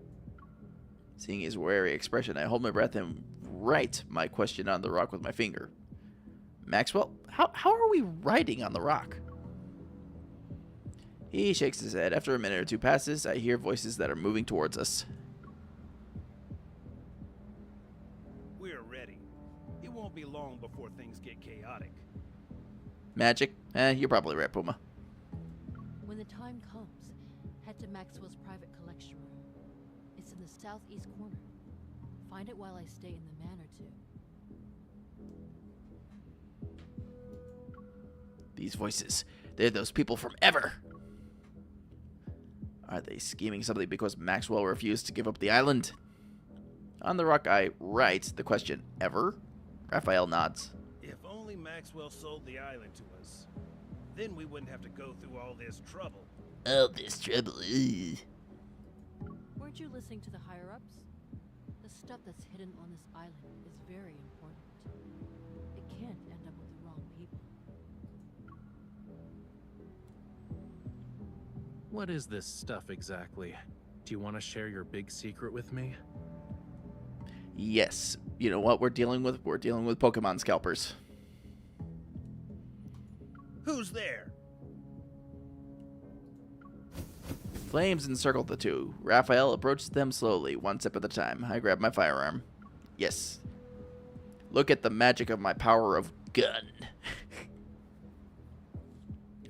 Seeing his wary expression, I hold my breath and write my question on the rock with my finger. Maxwell, how are we writing on the rock? He shakes his head. After a minute or two passes, I hear voices that are moving towards us. We're ready. It won't be long before things get chaotic. Magic? You're probably right, Puma. When the time comes, head to Maxwell's private collection room. It's in the southeast corner. Find it while I stay in the manor too. These voices, they're those people from Ever. Are they scheming something because Maxwell refused to give up the island? On the rock, I write the question, Ever? Raphael nods. If only Maxwell sold the island to us, then we wouldn't have to go through all this trouble. All this trouble. Weren't you listening to the higher-ups? The stuff that's hidden on this island is very important. It can't end up with the wrong people. What is this stuff exactly? Do you want to share your big secret with me? Yes. You know what we're dealing with? We're dealing with Pokemon scalpers. Who's there? Flames encircle the two. Raphael approaches them slowly, one step at a time. I grab my firearm. Yes. Look at the magic of my power of gun.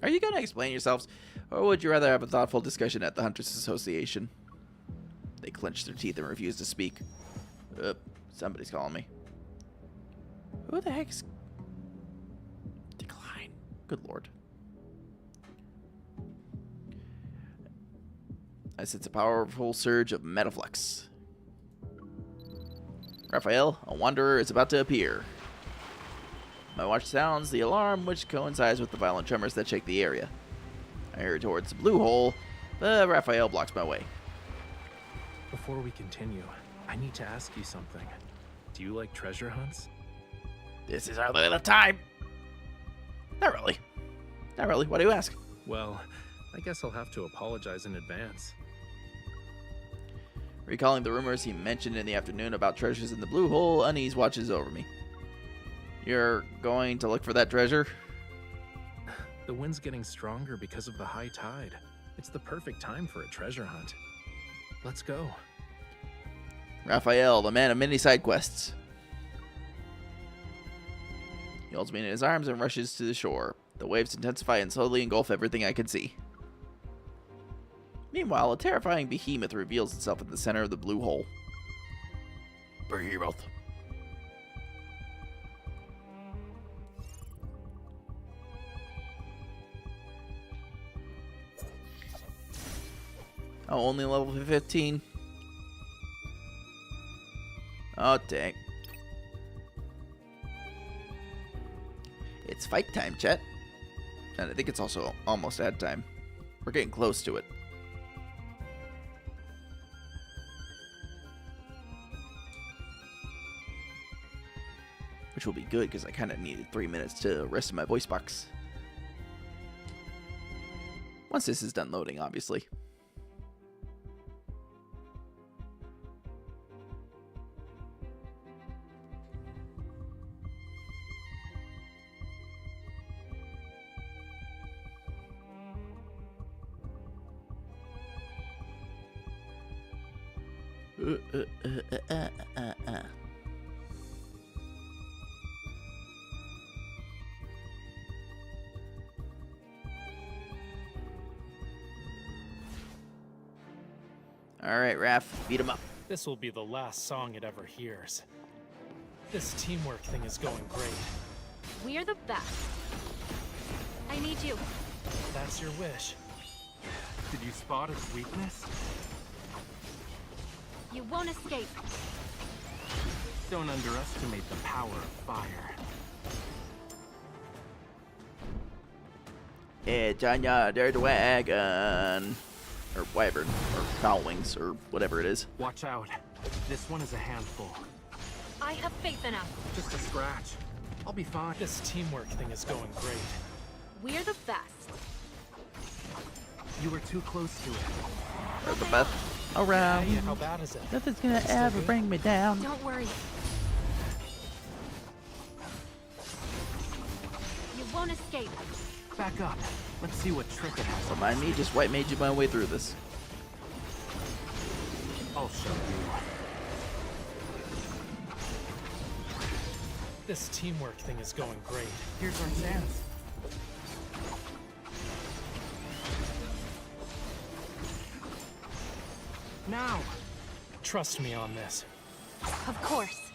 Are you going to explain yourselves? Or would you rather have a thoughtful discussion at the Hunters Association? They clench their teeth and refuse to speak. Somebody's calling me. Who the heck's... Decline. Good lord. I sense a powerful surge of Metaflux. Raphael, a wanderer, is about to appear. My watch sounds the alarm, which coincides with the violent tremors that shake the area. I hurry towards the blue hole, but Raphael blocks my way. Before we continue, I need to ask you something. Do you like treasure hunts? This is our little time. Not really. Not really. Why do you ask? Well, I guess I'll have to apologize in advance. Recalling the rumors he mentioned in the afternoon about treasures in the blue hole, unease watches over me. You're going to look for that treasure? The wind's getting stronger because of the high tide. It's the perfect time for a treasure hunt. Let's go. Raphael, the man of many side quests. He holds me in his arms and rushes to the shore. The waves intensify and slowly engulf everything I can see. Meanwhile, a terrifying behemoth reveals itself in the center of the blue hole. Behemoth. Oh, only level 15. Oh, dang. It's fight time, chat. And I think it's also almost ad time. We're getting close to it. Which will be good, because I kind of needed 3 minutes to rest in my voice box. Once this is done loading, obviously. Alright, Raph, beat him up. This will be the last song it ever hears. This teamwork thing is going great. We're the best. I need you. That's your wish. Did you spot its weakness? You won't escape. Don't underestimate the power of fire. It's on your dirt wagon. Or wyvern, or foul wings, or whatever it is. Watch out. This one is a handful. I have faith in us. Just a scratch. I'll be fine. This teamwork thing is going great. We're the best. You were too close to it. Or the best around. Yeah, how bad is it? Nothing's gonna ever bring me down. Don't worry. You won't escape. Back up. Let's see what trick it has. Don't mind me, just white mage my way through this. I'll show you. This teamwork thing is going great. Here's our chance. Now! Trust me on this. Of course.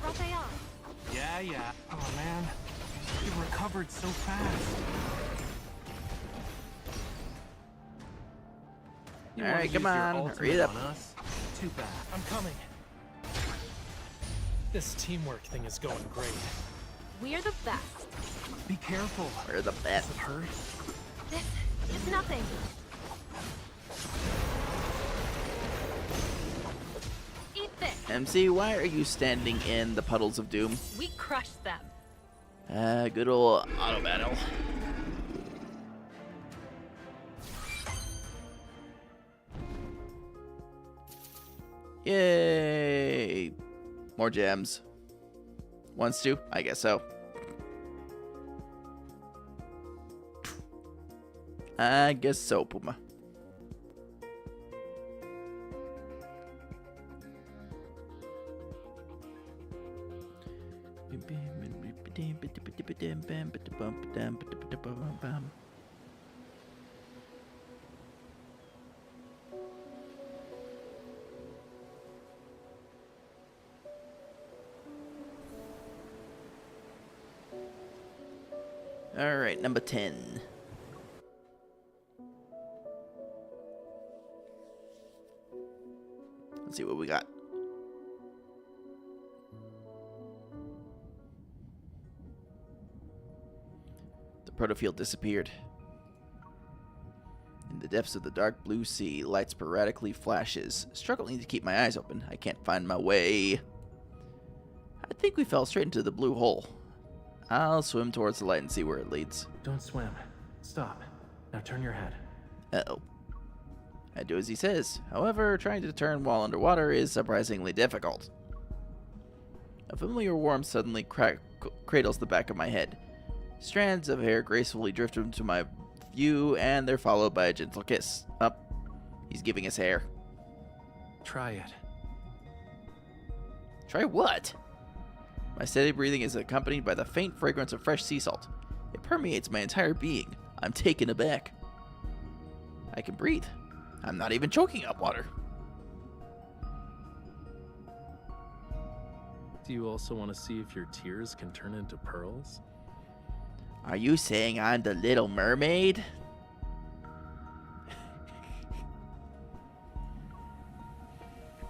Raphael. Yeah. Oh man, you recovered so fast. You All wanna right, come use your on, ultimate hurry it up. on us? Too bad. I'm coming. This teamwork thing is going great. We're the best. Be careful. We're the best. Does it hurt? This is nothing. Eat this. MC, why are you standing in the puddles of doom? We crushed them. Good old auto battle. Yay! More gems. Wants to? I guess so. I guess so, Puma. All right, number 10. Let's see what we got. The protofield disappeared. In the depths of the dark blue sea, light sporadically flashes. Struggling to keep my eyes open, I can't find my way. I think we fell straight into the blue hole. I'll swim towards the light and see where it leads. Don't swim. Stop. Now turn your head. Uh-oh. I do as he says. However, trying to turn while underwater is surprisingly difficult. A familiar warmth suddenly cradles the back of my head. Strands of hair gracefully drift into my view, and they're followed by a gentle kiss. Up. He's giving us hair. Try it. Try what? My steady breathing is accompanied by the faint fragrance of fresh sea salt. It permeates my entire being. I'm taken aback. I can breathe. I'm not even choking up water. Do you also want to see if your tears can turn into pearls? Are you saying I'm the Little Mermaid?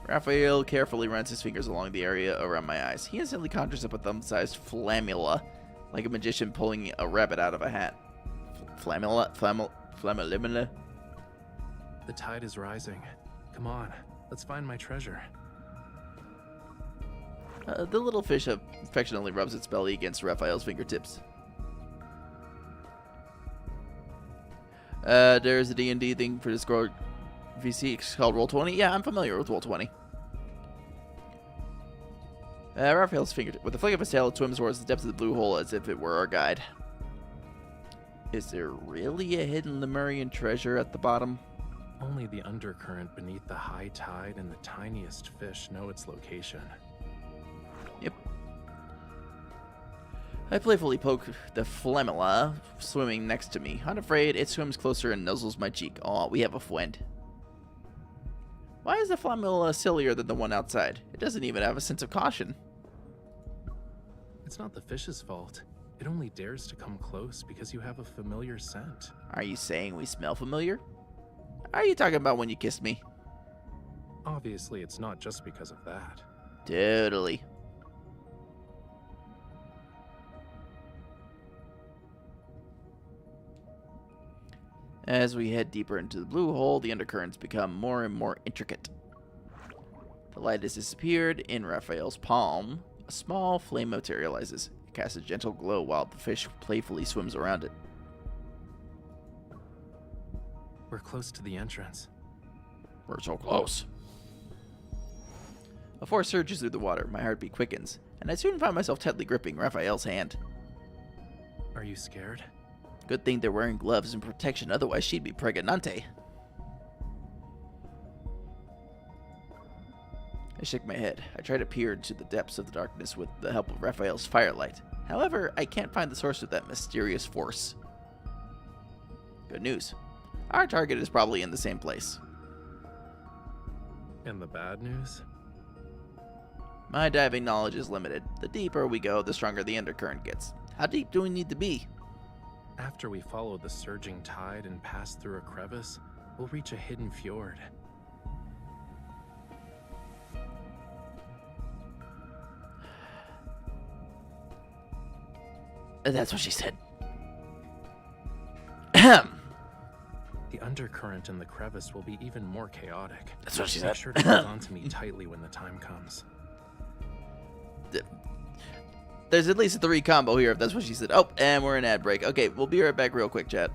Raphael carefully runs his fingers along the area around my eyes. He instantly conjures up a thumb-sized flammula, like a magician pulling a rabbit out of a hat. Flammula? The tide is rising. Come on, let's find my treasure. The little fish affectionately rubs its belly against Raphael's fingertips. There's a D&D thing for Discord VC. It's called Roll20. Yeah, I'm familiar with Roll20. Raphael's fingertip. With a flick of his tail, it swims towards the depths of the blue hole as if it were our guide. Is there really a hidden Lemurian treasure at the bottom? Only the undercurrent beneath the high tide and the tiniest fish know its location. Yep. I playfully poke the flammula swimming next to me. Unafraid, it swims closer and nuzzles my cheek. Aw, we have a friend. Why is the flammula sillier than the one outside? It doesn't even have a sense of caution. It's not the fish's fault. It only dares to come close because you have a familiar scent. Are you saying we smell familiar? Are you talking about when you kissed me? Obviously, it's not just because of that. Totally. As we head deeper into the blue hole, the undercurrents become more and more intricate. The light has disappeared in Raphael's palm. A small flame materializes. It casts a gentle glow while the fish playfully swims around it. We're close to the entrance. We're so close. A force surges through the water. My heartbeat quickens, and I soon find myself tightly gripping Raphael's hand. Are you scared? Good thing they're wearing gloves and protection, otherwise she'd be pregnante. I shake my head. I try to peer into the depths of the darkness with the help of Raphael's firelight. However, I can't find the source of that mysterious force. Good news. Our target is probably in the same place. And the bad news? My diving knowledge is limited. The deeper we go, the stronger the undercurrent gets. How deep do we need to be? After we follow the surging tide and pass through a crevice, we'll reach a hidden fjord. That's what she said. The undercurrent in the crevice will be even more chaotic. That's what she Make said. sure to hold on to me tightly when the time comes. There's at least a 3 combo here, if that's what she said. Oh, and we're in ad break. Okay, we'll be right back real quick, chat.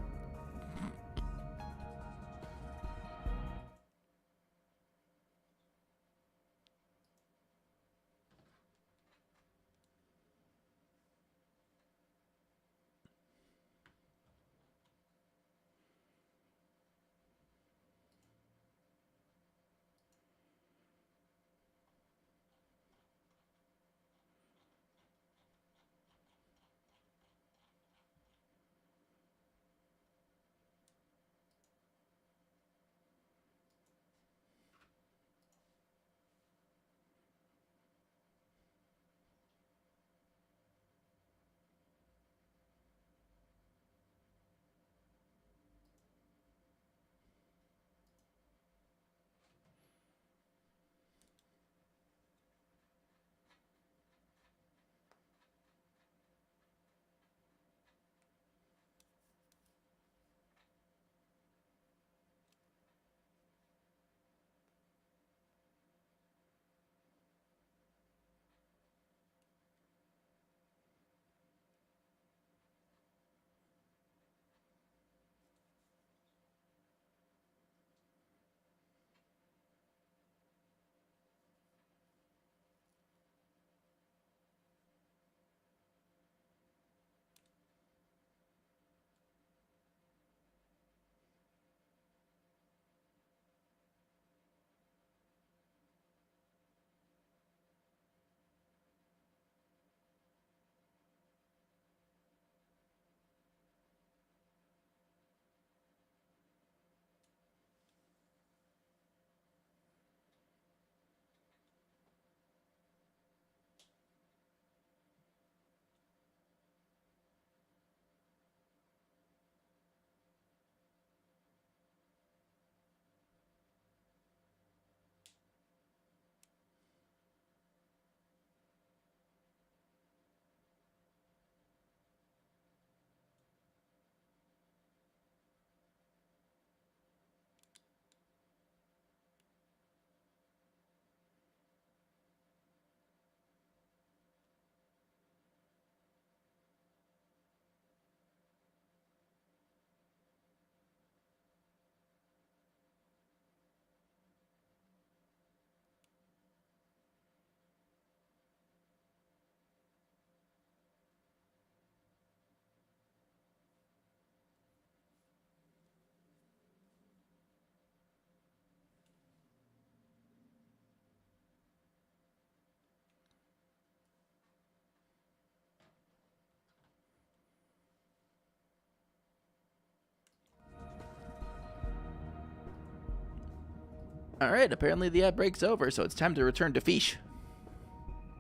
Alright, apparently the ad break's over, so it's time to return to Fish.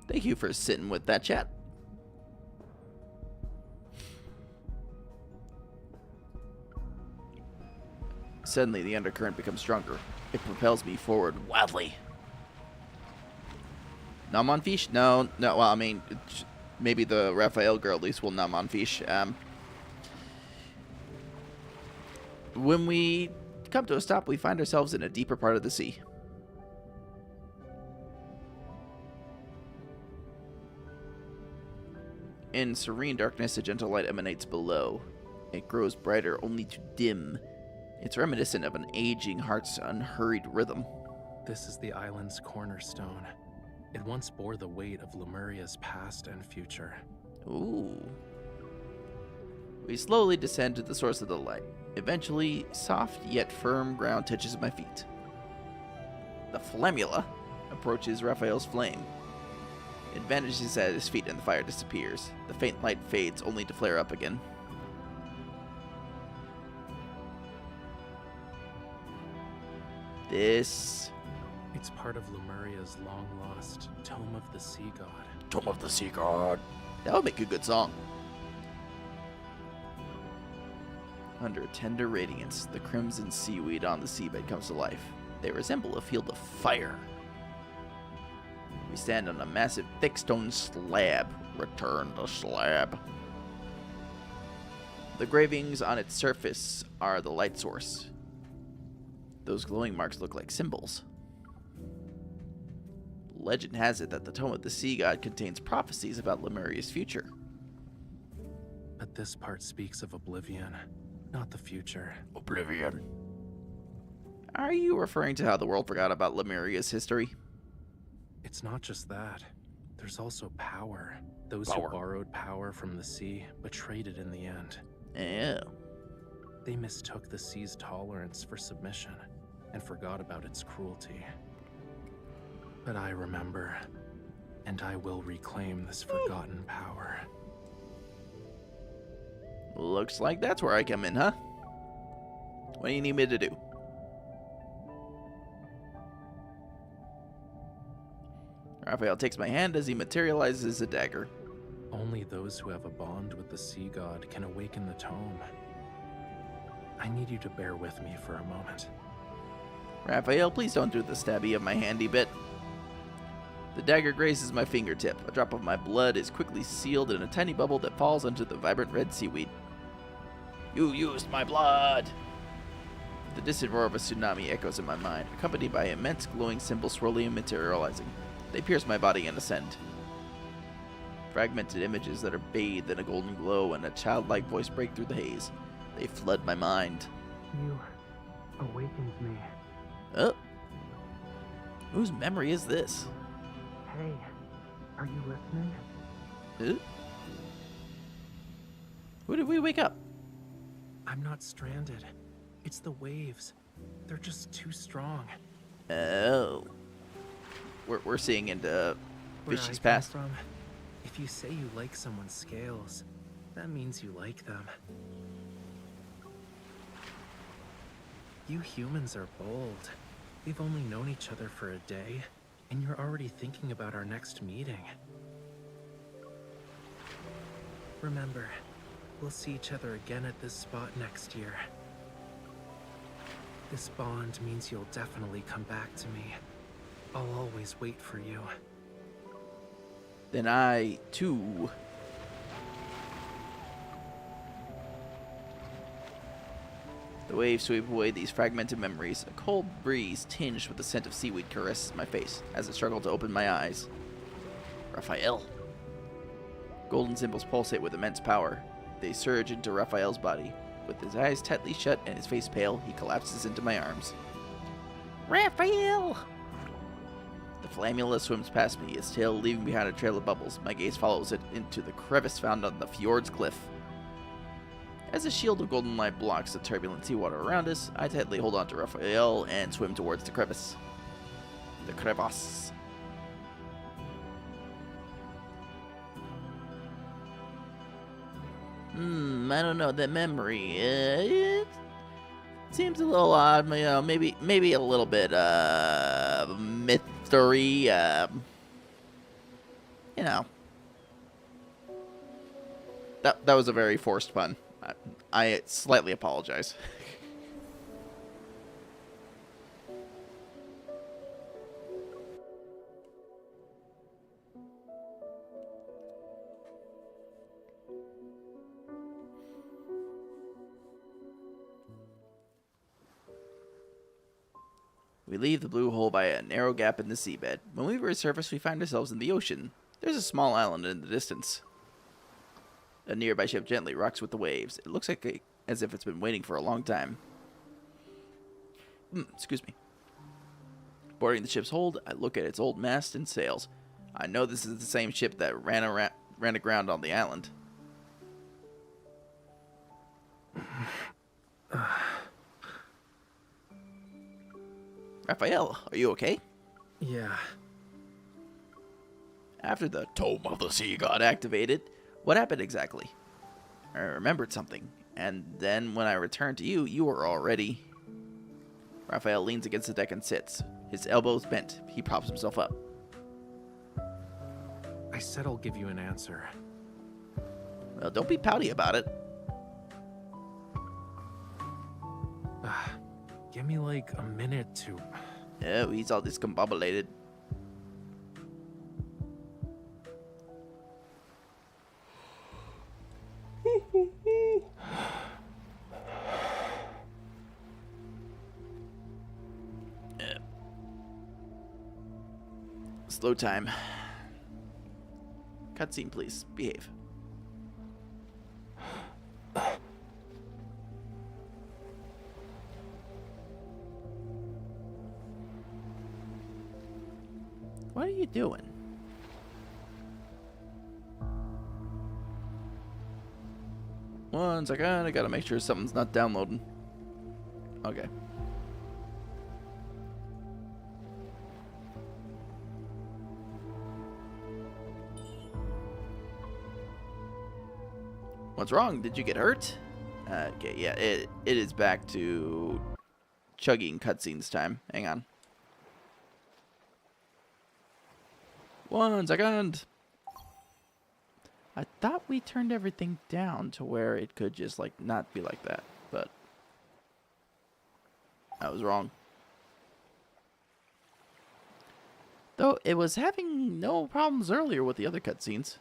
Thank you for sitting with that, chat. Suddenly, the undercurrent becomes stronger. It propels me forward wildly. Nom on Fish? No, well, I mean, maybe the Raphael girl at least will nom on Fish. When we come to a stop, we find ourselves in a deeper part of the sea. In serene darkness, a gentle light emanates below. It grows brighter only to dim. It's reminiscent of an aging heart's unhurried rhythm. This is the island's cornerstone. It once bore the weight of Lemuria's past and future. Ooh. We slowly descend to the source of the light. Eventually, soft yet firm ground touches my feet. The flammula approaches Raphael's flame. It vanishes at his feet and the fire disappears. The faint light fades only to flare up again. This... It's part of Lemuria's long-lost Tome of the Sea God. Tome of the Sea God. That would make a good song. Under tender radiance, the crimson seaweed on the seabed comes to life. They resemble a field of fire. We stand on a massive thick stone slab. Return the slab. The gravings on its surface are the light source. Those glowing marks look like symbols. Legend has it that the Tome of the Sea God contains prophecies about Lemuria's future. But this part speaks of oblivion, not the future. Oblivion. Are you referring to how the world forgot about Lemuria's history? It's not just that. There's also power. Those who borrowed power from the sea betrayed it in the end. Oh. They mistook the sea's tolerance for submission and forgot about its cruelty. But I remember, and I will reclaim this forgotten power. Looks like that's where I come in, huh? What do you need me to do? Raphael takes my hand as he materializes a dagger. Only those who have a bond with the sea god can awaken the tome. I need you to bear with me for a moment. Raphael, please don't do the stabby of my handy bit. The dagger grazes my fingertip. A drop of my blood is quickly sealed in a tiny bubble that falls onto the vibrant red seaweed. You used my blood! The distant roar of a tsunami echoes in my mind, accompanied by immense glowing symbols swirling and materializing. They pierce my body and ascend. Fragmented images that are bathed in a golden glow and a childlike voice break through the haze. They flood my mind. You awakens me. Oh. Whose memory is this? Hey, are you listening? Who? Who did we wake up? I'm not stranded. It's the waves. They're just too strong. Oh. We're seeing into Where Fishy's I come past. from, if you say you like someone's scales, that means you like them. You humans are bold. We've only known each other for a day, and you're already thinking about our next meeting. Remember, we'll see each other again at this spot next year. This bond means you'll definitely come back to me. I'll always wait for you. Then I, too... The waves sweep away these fragmented memories. A cold breeze tinged with the scent of seaweed caresses my face as I struggle to open my eyes. Raphael. Golden symbols pulsate with immense power. They surge into Raphael's body. With his eyes tightly shut and his face pale, he collapses into my arms. Raphael! The flammula swims past me, its tail leaving behind a trail of bubbles. My gaze follows it into the crevice found on the fjord's cliff. As a shield of golden light blocks the turbulent seawater around us, I tightly hold on to Raphael and swim towards the crevice. The crevasse. I don't know, that memory, it seems a little odd, you know, maybe a little bit, mystery, you know. That was a very forced pun. I slightly apologize. We leave the blue hole by a narrow gap in the seabed. When we resurface, we find ourselves in the ocean. There's a small island in the distance. A nearby ship gently rocks with the waves. It looks like as if it's been waiting for a long time. Excuse me. Boarding the ship's hold, I look at its old mast and sails. I know this is the same ship that ran aground on the island. Raphael, are you okay? Yeah. After the Tome of the Sea got activated, what happened exactly? I remembered something, and then when I returned to you, you were already... Raphael leans against the deck and sits. His elbows bent. He props himself up. I said I'll give you an answer. Well, don't be pouty about it. Give me like a minute to... Oh, he's all discombobulated. Slow time. Cutscene, please. Behave. What are you doing? One second, I gotta make sure something's not downloading. Okay. What's wrong? Did you get hurt? Okay, yeah, it is back to chugging cutscenes time. Hang on. 1 second. I thought we turned everything down to where it could just like not be like that, but I was wrong. Though it was having no problems earlier with the other cutscenes.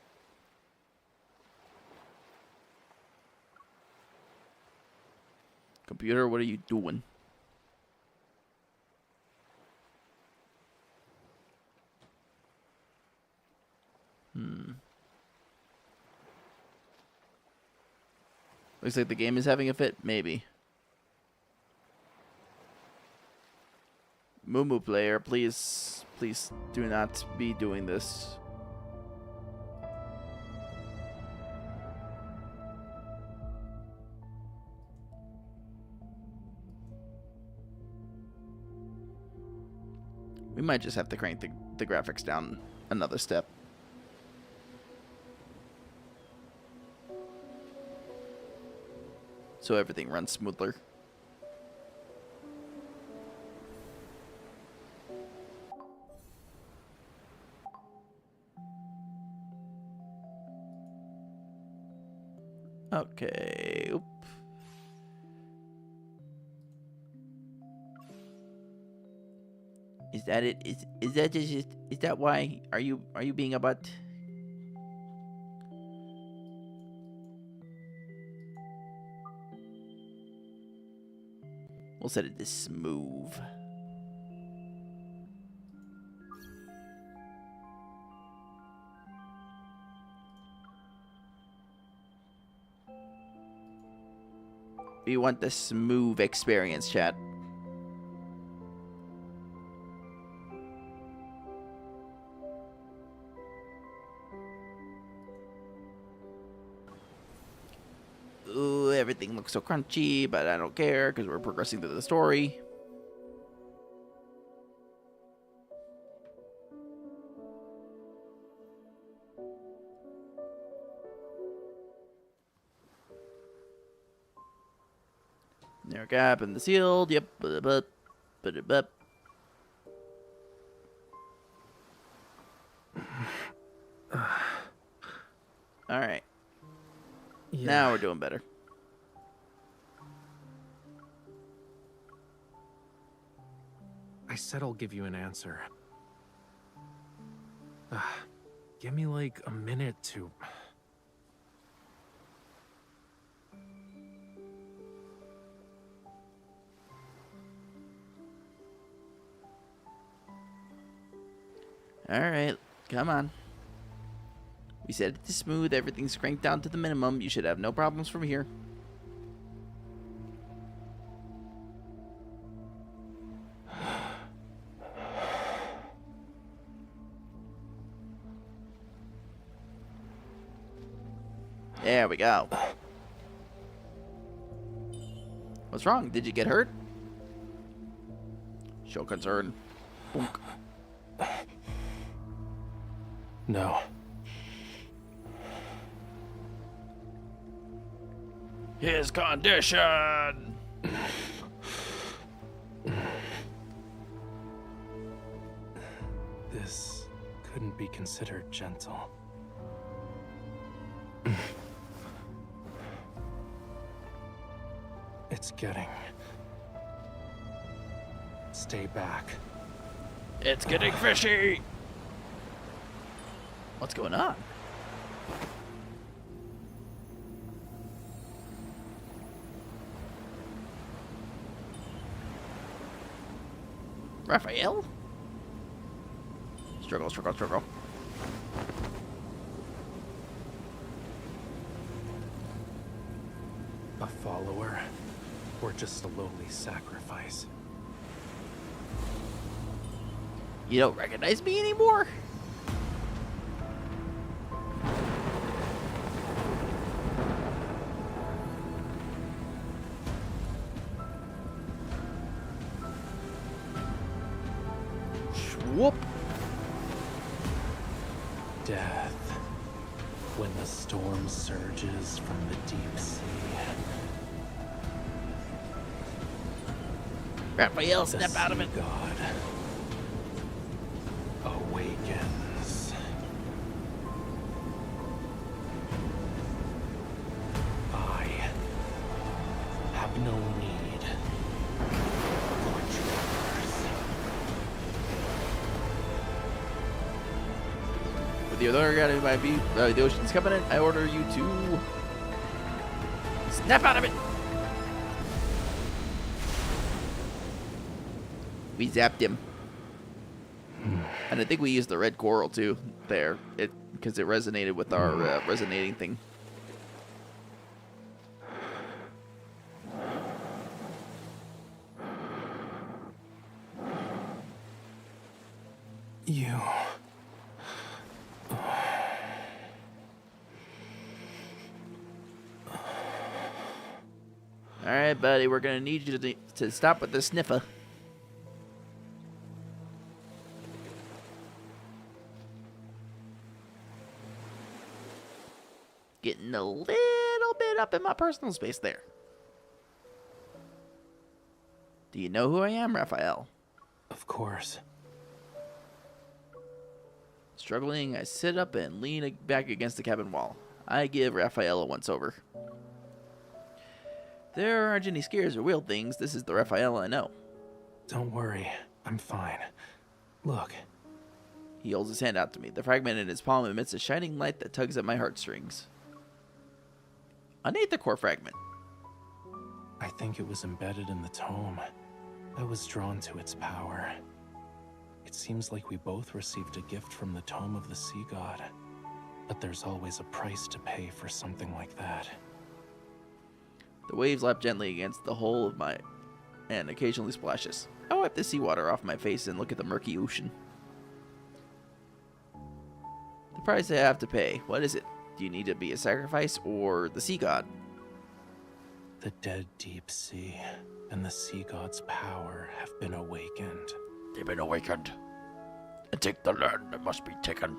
Computer, what are you doing? Looks like the game is having a fit, maybe. Moo player, please do not be doing this. We might just have to crank the graphics down another step. So everything runs smoother. Okay. Oop. Is that it? Is that just? Is that why? Are you being a butt? We'll set it to smooth. We want the smooth experience, chat. Ooh, everything looks so crunchy, but I don't care because we're progressing through the story. Narrow gap in the sealed. Yep. All right. Yeah. Now we're doing better. I said I'll give you an answer. Give me like a minute to... All right. Come on. We set it to smooth, everything's cranked down to the minimum. You should have no problems from here. There we go. What's wrong? Did you get hurt? Show concern. Boonk. No. His condition! This couldn't be considered gentle. It's getting... Stay back. It's getting fishy! What's going on? Raphael? Struggle, struggle, struggle. A follower, or just a lowly sacrifice? You don't recognize me anymore? Whoop. Death. When the storm surges from the deep sea. Raphael, The snap out of it. sea god awakens. I have no need for dreamers. With the other guy who might be the Ocean's Covenant, I order you to snap out of it. We zapped him. And I think we used the red coral too there, because it resonated with our resonating thing. You. All right, buddy, we're gonna need you to stop with the sniffer. Getting a little bit up in my personal space there. Do you know who I am, Raphael? Of course. Struggling, I sit up and lean back against the cabin wall. I give Raphael a once-over. There aren't any scares or weird things. This is the Raphael I know. Don't worry. I'm fine. Look. He holds his hand out to me. The fragment in his palm emits a shining light that tugs at my heartstrings. An Aether Core fragment. I think it was embedded in the tome. I was drawn to its power. It seems like we both received a gift from the tome of the sea god. But there's always a price to pay for something like that. The waves lap gently against the hull of my... and occasionally splashes. I wipe the seawater off my face and look at the murky ocean. The price I have to pay. What is it? Do you need to be a sacrifice or the sea god? The dead deep sea and the sea god's power have been awakened. They've been awakened. And take the land that must be taken.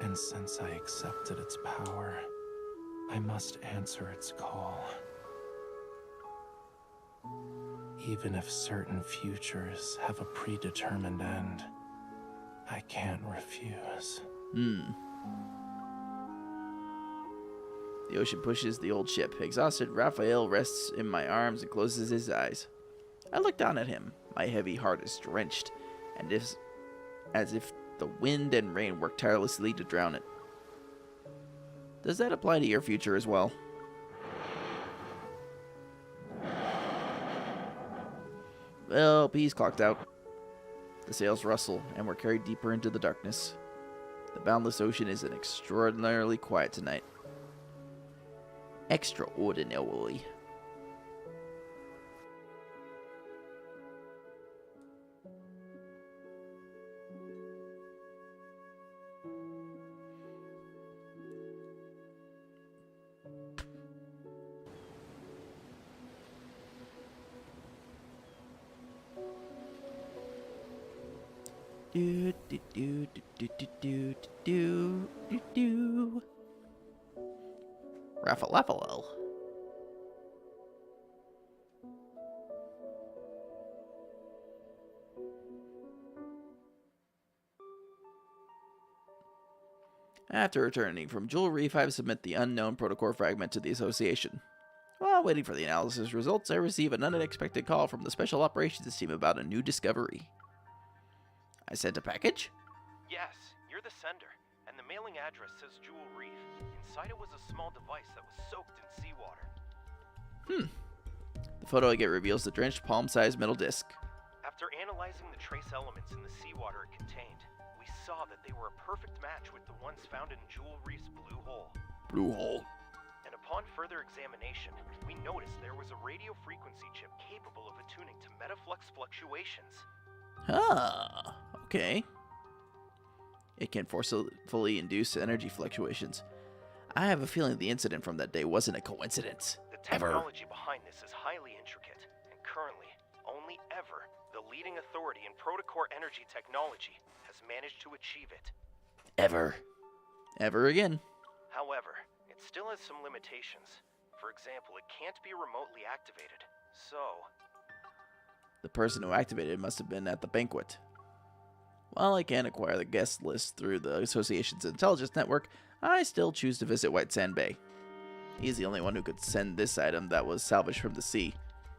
And since I accepted its power, I must answer its call. Even if certain futures have a predetermined end, I can't refuse. The ocean pushes the old ship. Exhausted, Raphael rests in my arms and closes his eyes. I look down at him. My heavy heart is drenched, and as if the wind and rain work tirelessly to drown it. Does that apply to your future as well? Well, P's clocked out. The sails rustle, and we're carried deeper into the darkness. The boundless ocean is extraordinarily quiet tonight. Extraordinarily. Do do do do do do do do do. Raffalafalo. After returning from Jewel Reef, I submit the unknown protocore fragment to the Association. While waiting for the analysis results, I receive an unexpected call from the Special Operations Team about a new discovery. I sent a package? Yes, you're the sender, and the mailing address says Jewel Reef. Inside it was a small device that was soaked in seawater. The photo I get reveals the drenched palm-sized metal disc. After analyzing the trace elements in the seawater it contained, we saw that they were a perfect match with the ones found in Jewel Reef's blue hole. Blue hole. And upon further examination, we noticed there was a radio frequency chip capable of attuning to metaflux fluctuations. Ah, okay. It can forcefully induce energy fluctuations. I have a feeling the incident from that day wasn't a coincidence. The technology behind this is highly intricate, and currently, only Ever, the leading authority in protocore energy technology, has managed to achieve it. Ever. Ever again. However, it still has some limitations. For example, it can't be remotely activated. So, The person who activated it must have been at the banquet. While I can acquire the guest list through the Association's intelligence network, I still choose to visit White Sand Bay. He's the only one who could send this item that was salvaged from the sea.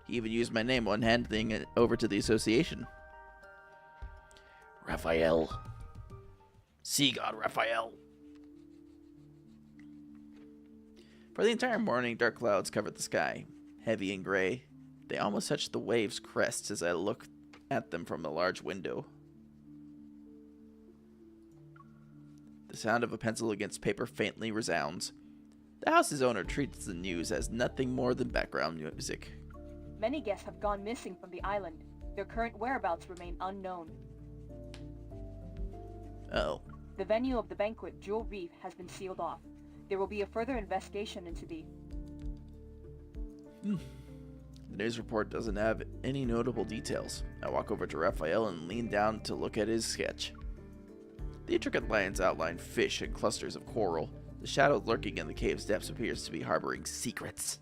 He even used my name when handing it over to the Association. Raphael. Sea God Raphael. For the entire morning, dark clouds covered the sky, heavy and gray. They almost touched the waves' crests as I looked at them from the large window. The sound of a pencil against paper faintly resounds. The house's owner treats the news as nothing more than background music. Many guests have gone missing from the island. Their current whereabouts remain unknown. Oh. The venue of the banquet, Jewel Reef, has been sealed off. There will be a further investigation into the... The news report doesn't have any notable details. I walk over to Raphael and lean down to look at his sketch. The intricate lines outline fish and clusters of coral. The shadow lurking in the cave's depths appears to be harboring secrets.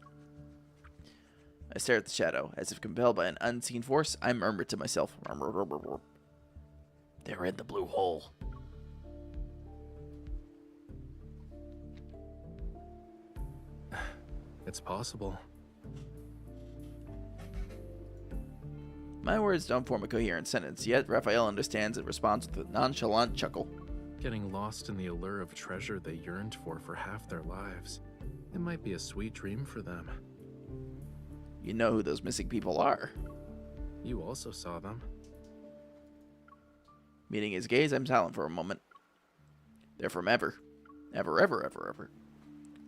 I stare at the shadow. As if compelled by an unseen force, I murmur to myself. They're in the blue hole. It's possible. My words don't form a coherent sentence, yet Raphael understands and responds with a nonchalant chuckle. Getting lost in the allure of treasure they yearned for half their lives. It might be a sweet dream for them. You know who those missing people are. You also saw them. Meeting his gaze, I'm silent for a moment. They're from Ever. Ever.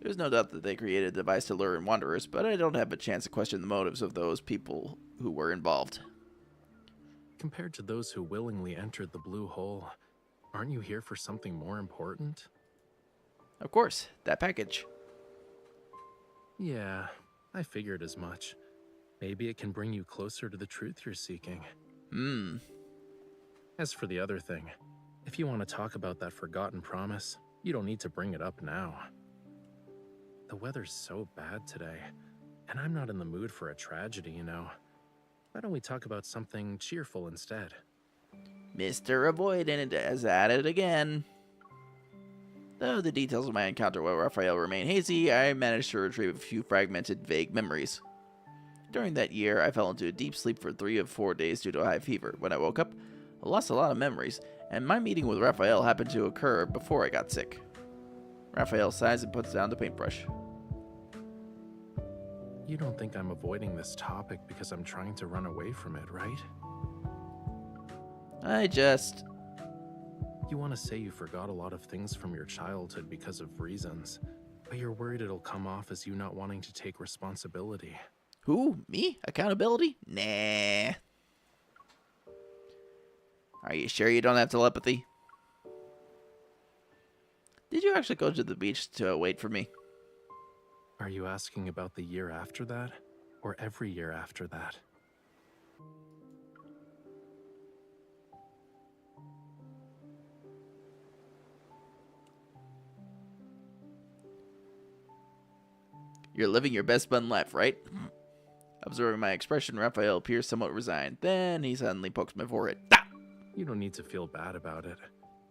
There's no doubt that they created a device to lure in wanderers, but I don't have a chance to question the motives of those people who were involved. Compared to those who willingly entered the blue hole, aren't you here for something more important? Of course, that package. Yeah, I figured as much. Maybe it can bring you closer to the truth you're seeking. As for the other thing, if you want to talk about that forgotten promise, you don't need to bring it up now. The weather's so bad today, and I'm not in the mood for a tragedy, you know. Why don't we talk about something cheerful instead? Mr. Avoidant is at it again. Though the details of my encounter with Raphael remain hazy, I managed to retrieve a few fragmented, vague memories. During that year, I fell into a deep sleep for 3 of 4 days due to a high fever. When I woke up, I lost a lot of memories, and my meeting with Raphael happened to occur before I got sick. Raphael sighs and puts down the paintbrush. You don't think I'm avoiding this topic because I'm trying to run away from it, right? I just... You want to say you forgot a lot of things from your childhood because of reasons, but you're worried it'll come off as you not wanting to take responsibility. Who? Me? Accountability? Nah. Are you sure you don't have telepathy? Did you actually go to the beach to wait for me? Are you asking about the year after that, or every year after that? You're living your best bun life, right? Observing my expression, Raphael appears somewhat resigned. Then he suddenly pokes my forehead. Ah! You don't need to feel bad about it.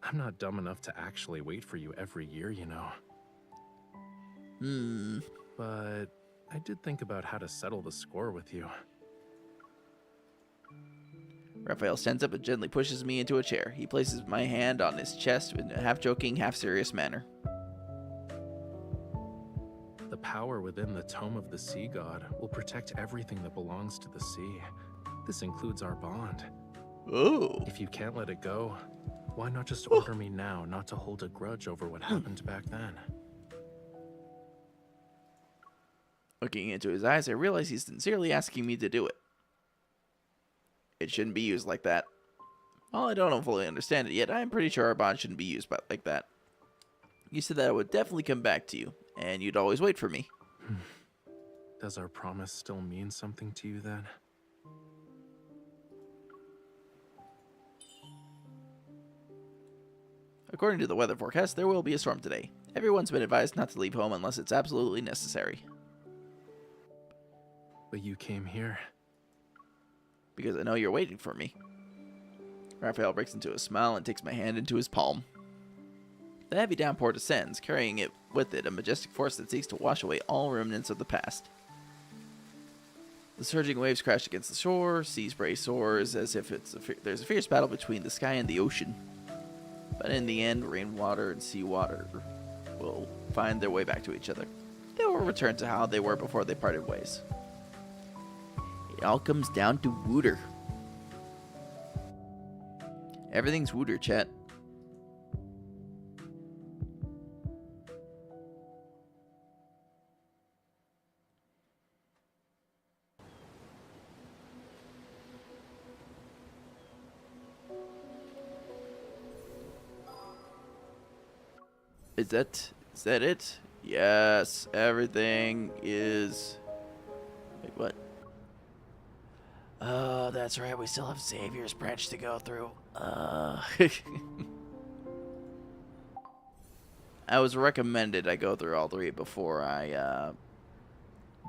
I'm not dumb enough to actually wait for you every year, you know. But I did think about how to settle the score with you. Raphael stands up and gently pushes me into a chair. He places my hand on his chest in a half-joking, half-serious manner. The power within the Tome of the Sea God will protect everything that belongs to the sea. This includes our bond. Oh. If you can't let it go, why not just order me now not to hold a grudge over what happened back then? Looking into his eyes, I realize he's sincerely asking me to do it. It shouldn't be used like that. While I don't fully understand it yet, I'm pretty sure our bond shouldn't be used like that. You said that I would definitely come back to you, and you'd always wait for me. Does our promise still mean something to you then? According to the weather forecast, there will be a storm today. Everyone's been advised not to leave home unless it's absolutely necessary. But you came here. Because I know you're waiting for me. Raphael breaks into a smile and takes my hand into his palm. The heavy downpour descends, carrying it with it a majestic force that seeks to wash away all remnants of the past. The surging waves crash against the shore, sea spray soars as if there's a fierce battle between the sky and the ocean. But in the end, rainwater and seawater will find their way back to each other. They will return to how they were before they parted ways. It all comes down to Wooter. Everything's Wooter, chat. Is that it? Yes, everything is... Wait, what? Oh, that's right, we still have Xavier's branch to go through. I was recommended I go through all three before I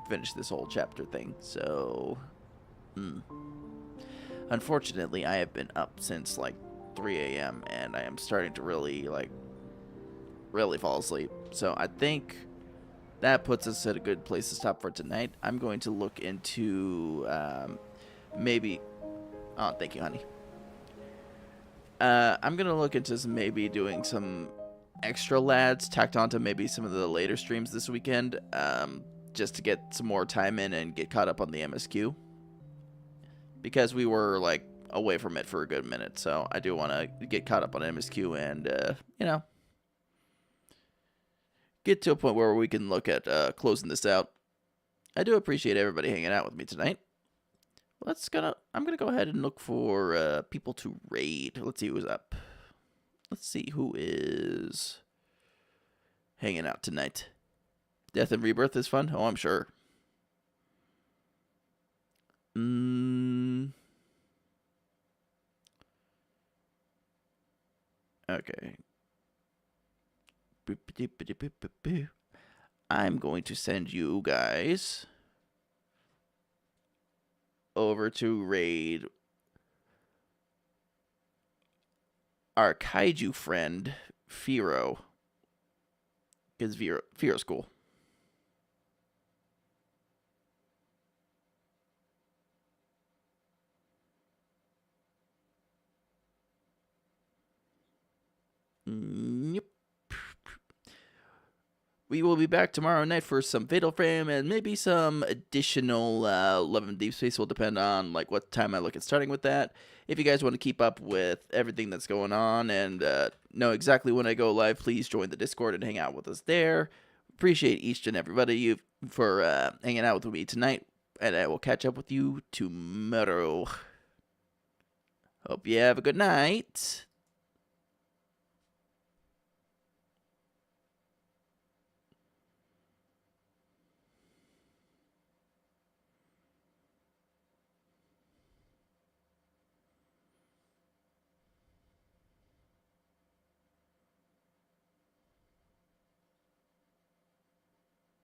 finish this whole chapter thing, so... Unfortunately, I have been up since like 3 a.m. and I am starting to really fall asleep. So I think that puts us at a good place to stop for tonight. I'm going to look into maybe... Oh, thank you, honey. I'm going to look into maybe doing some extra lads tacked onto maybe some of the later streams this weekend, just to get some more time in and get caught up on the MSQ. Because we were, like, away from it for a good minute, so I do want to get caught up on MSQ and, you know, get to a point where we can look at closing this out. I do appreciate everybody hanging out with me tonight. I'm gonna go ahead and look for people to raid. Let's see who's up. Let's see who is hanging out tonight. Death and Rebirth is fun. Oh, I'm sure. Okay. I'm going to send you guys over to raid our kaiju friend, Firo. Because Firo's cool. Yep. we will be back tomorrow night for some Fatal Frame and maybe some additional Love and Deepspace. Will depend on like what time I look at starting with that. If you guys want to keep up with everything that's going on and know exactly when I go live, please join the Discord and hang out with us there. Appreciate each and everybody for hanging out with me tonight, and I will catch up with you tomorrow. Hope you have a good night.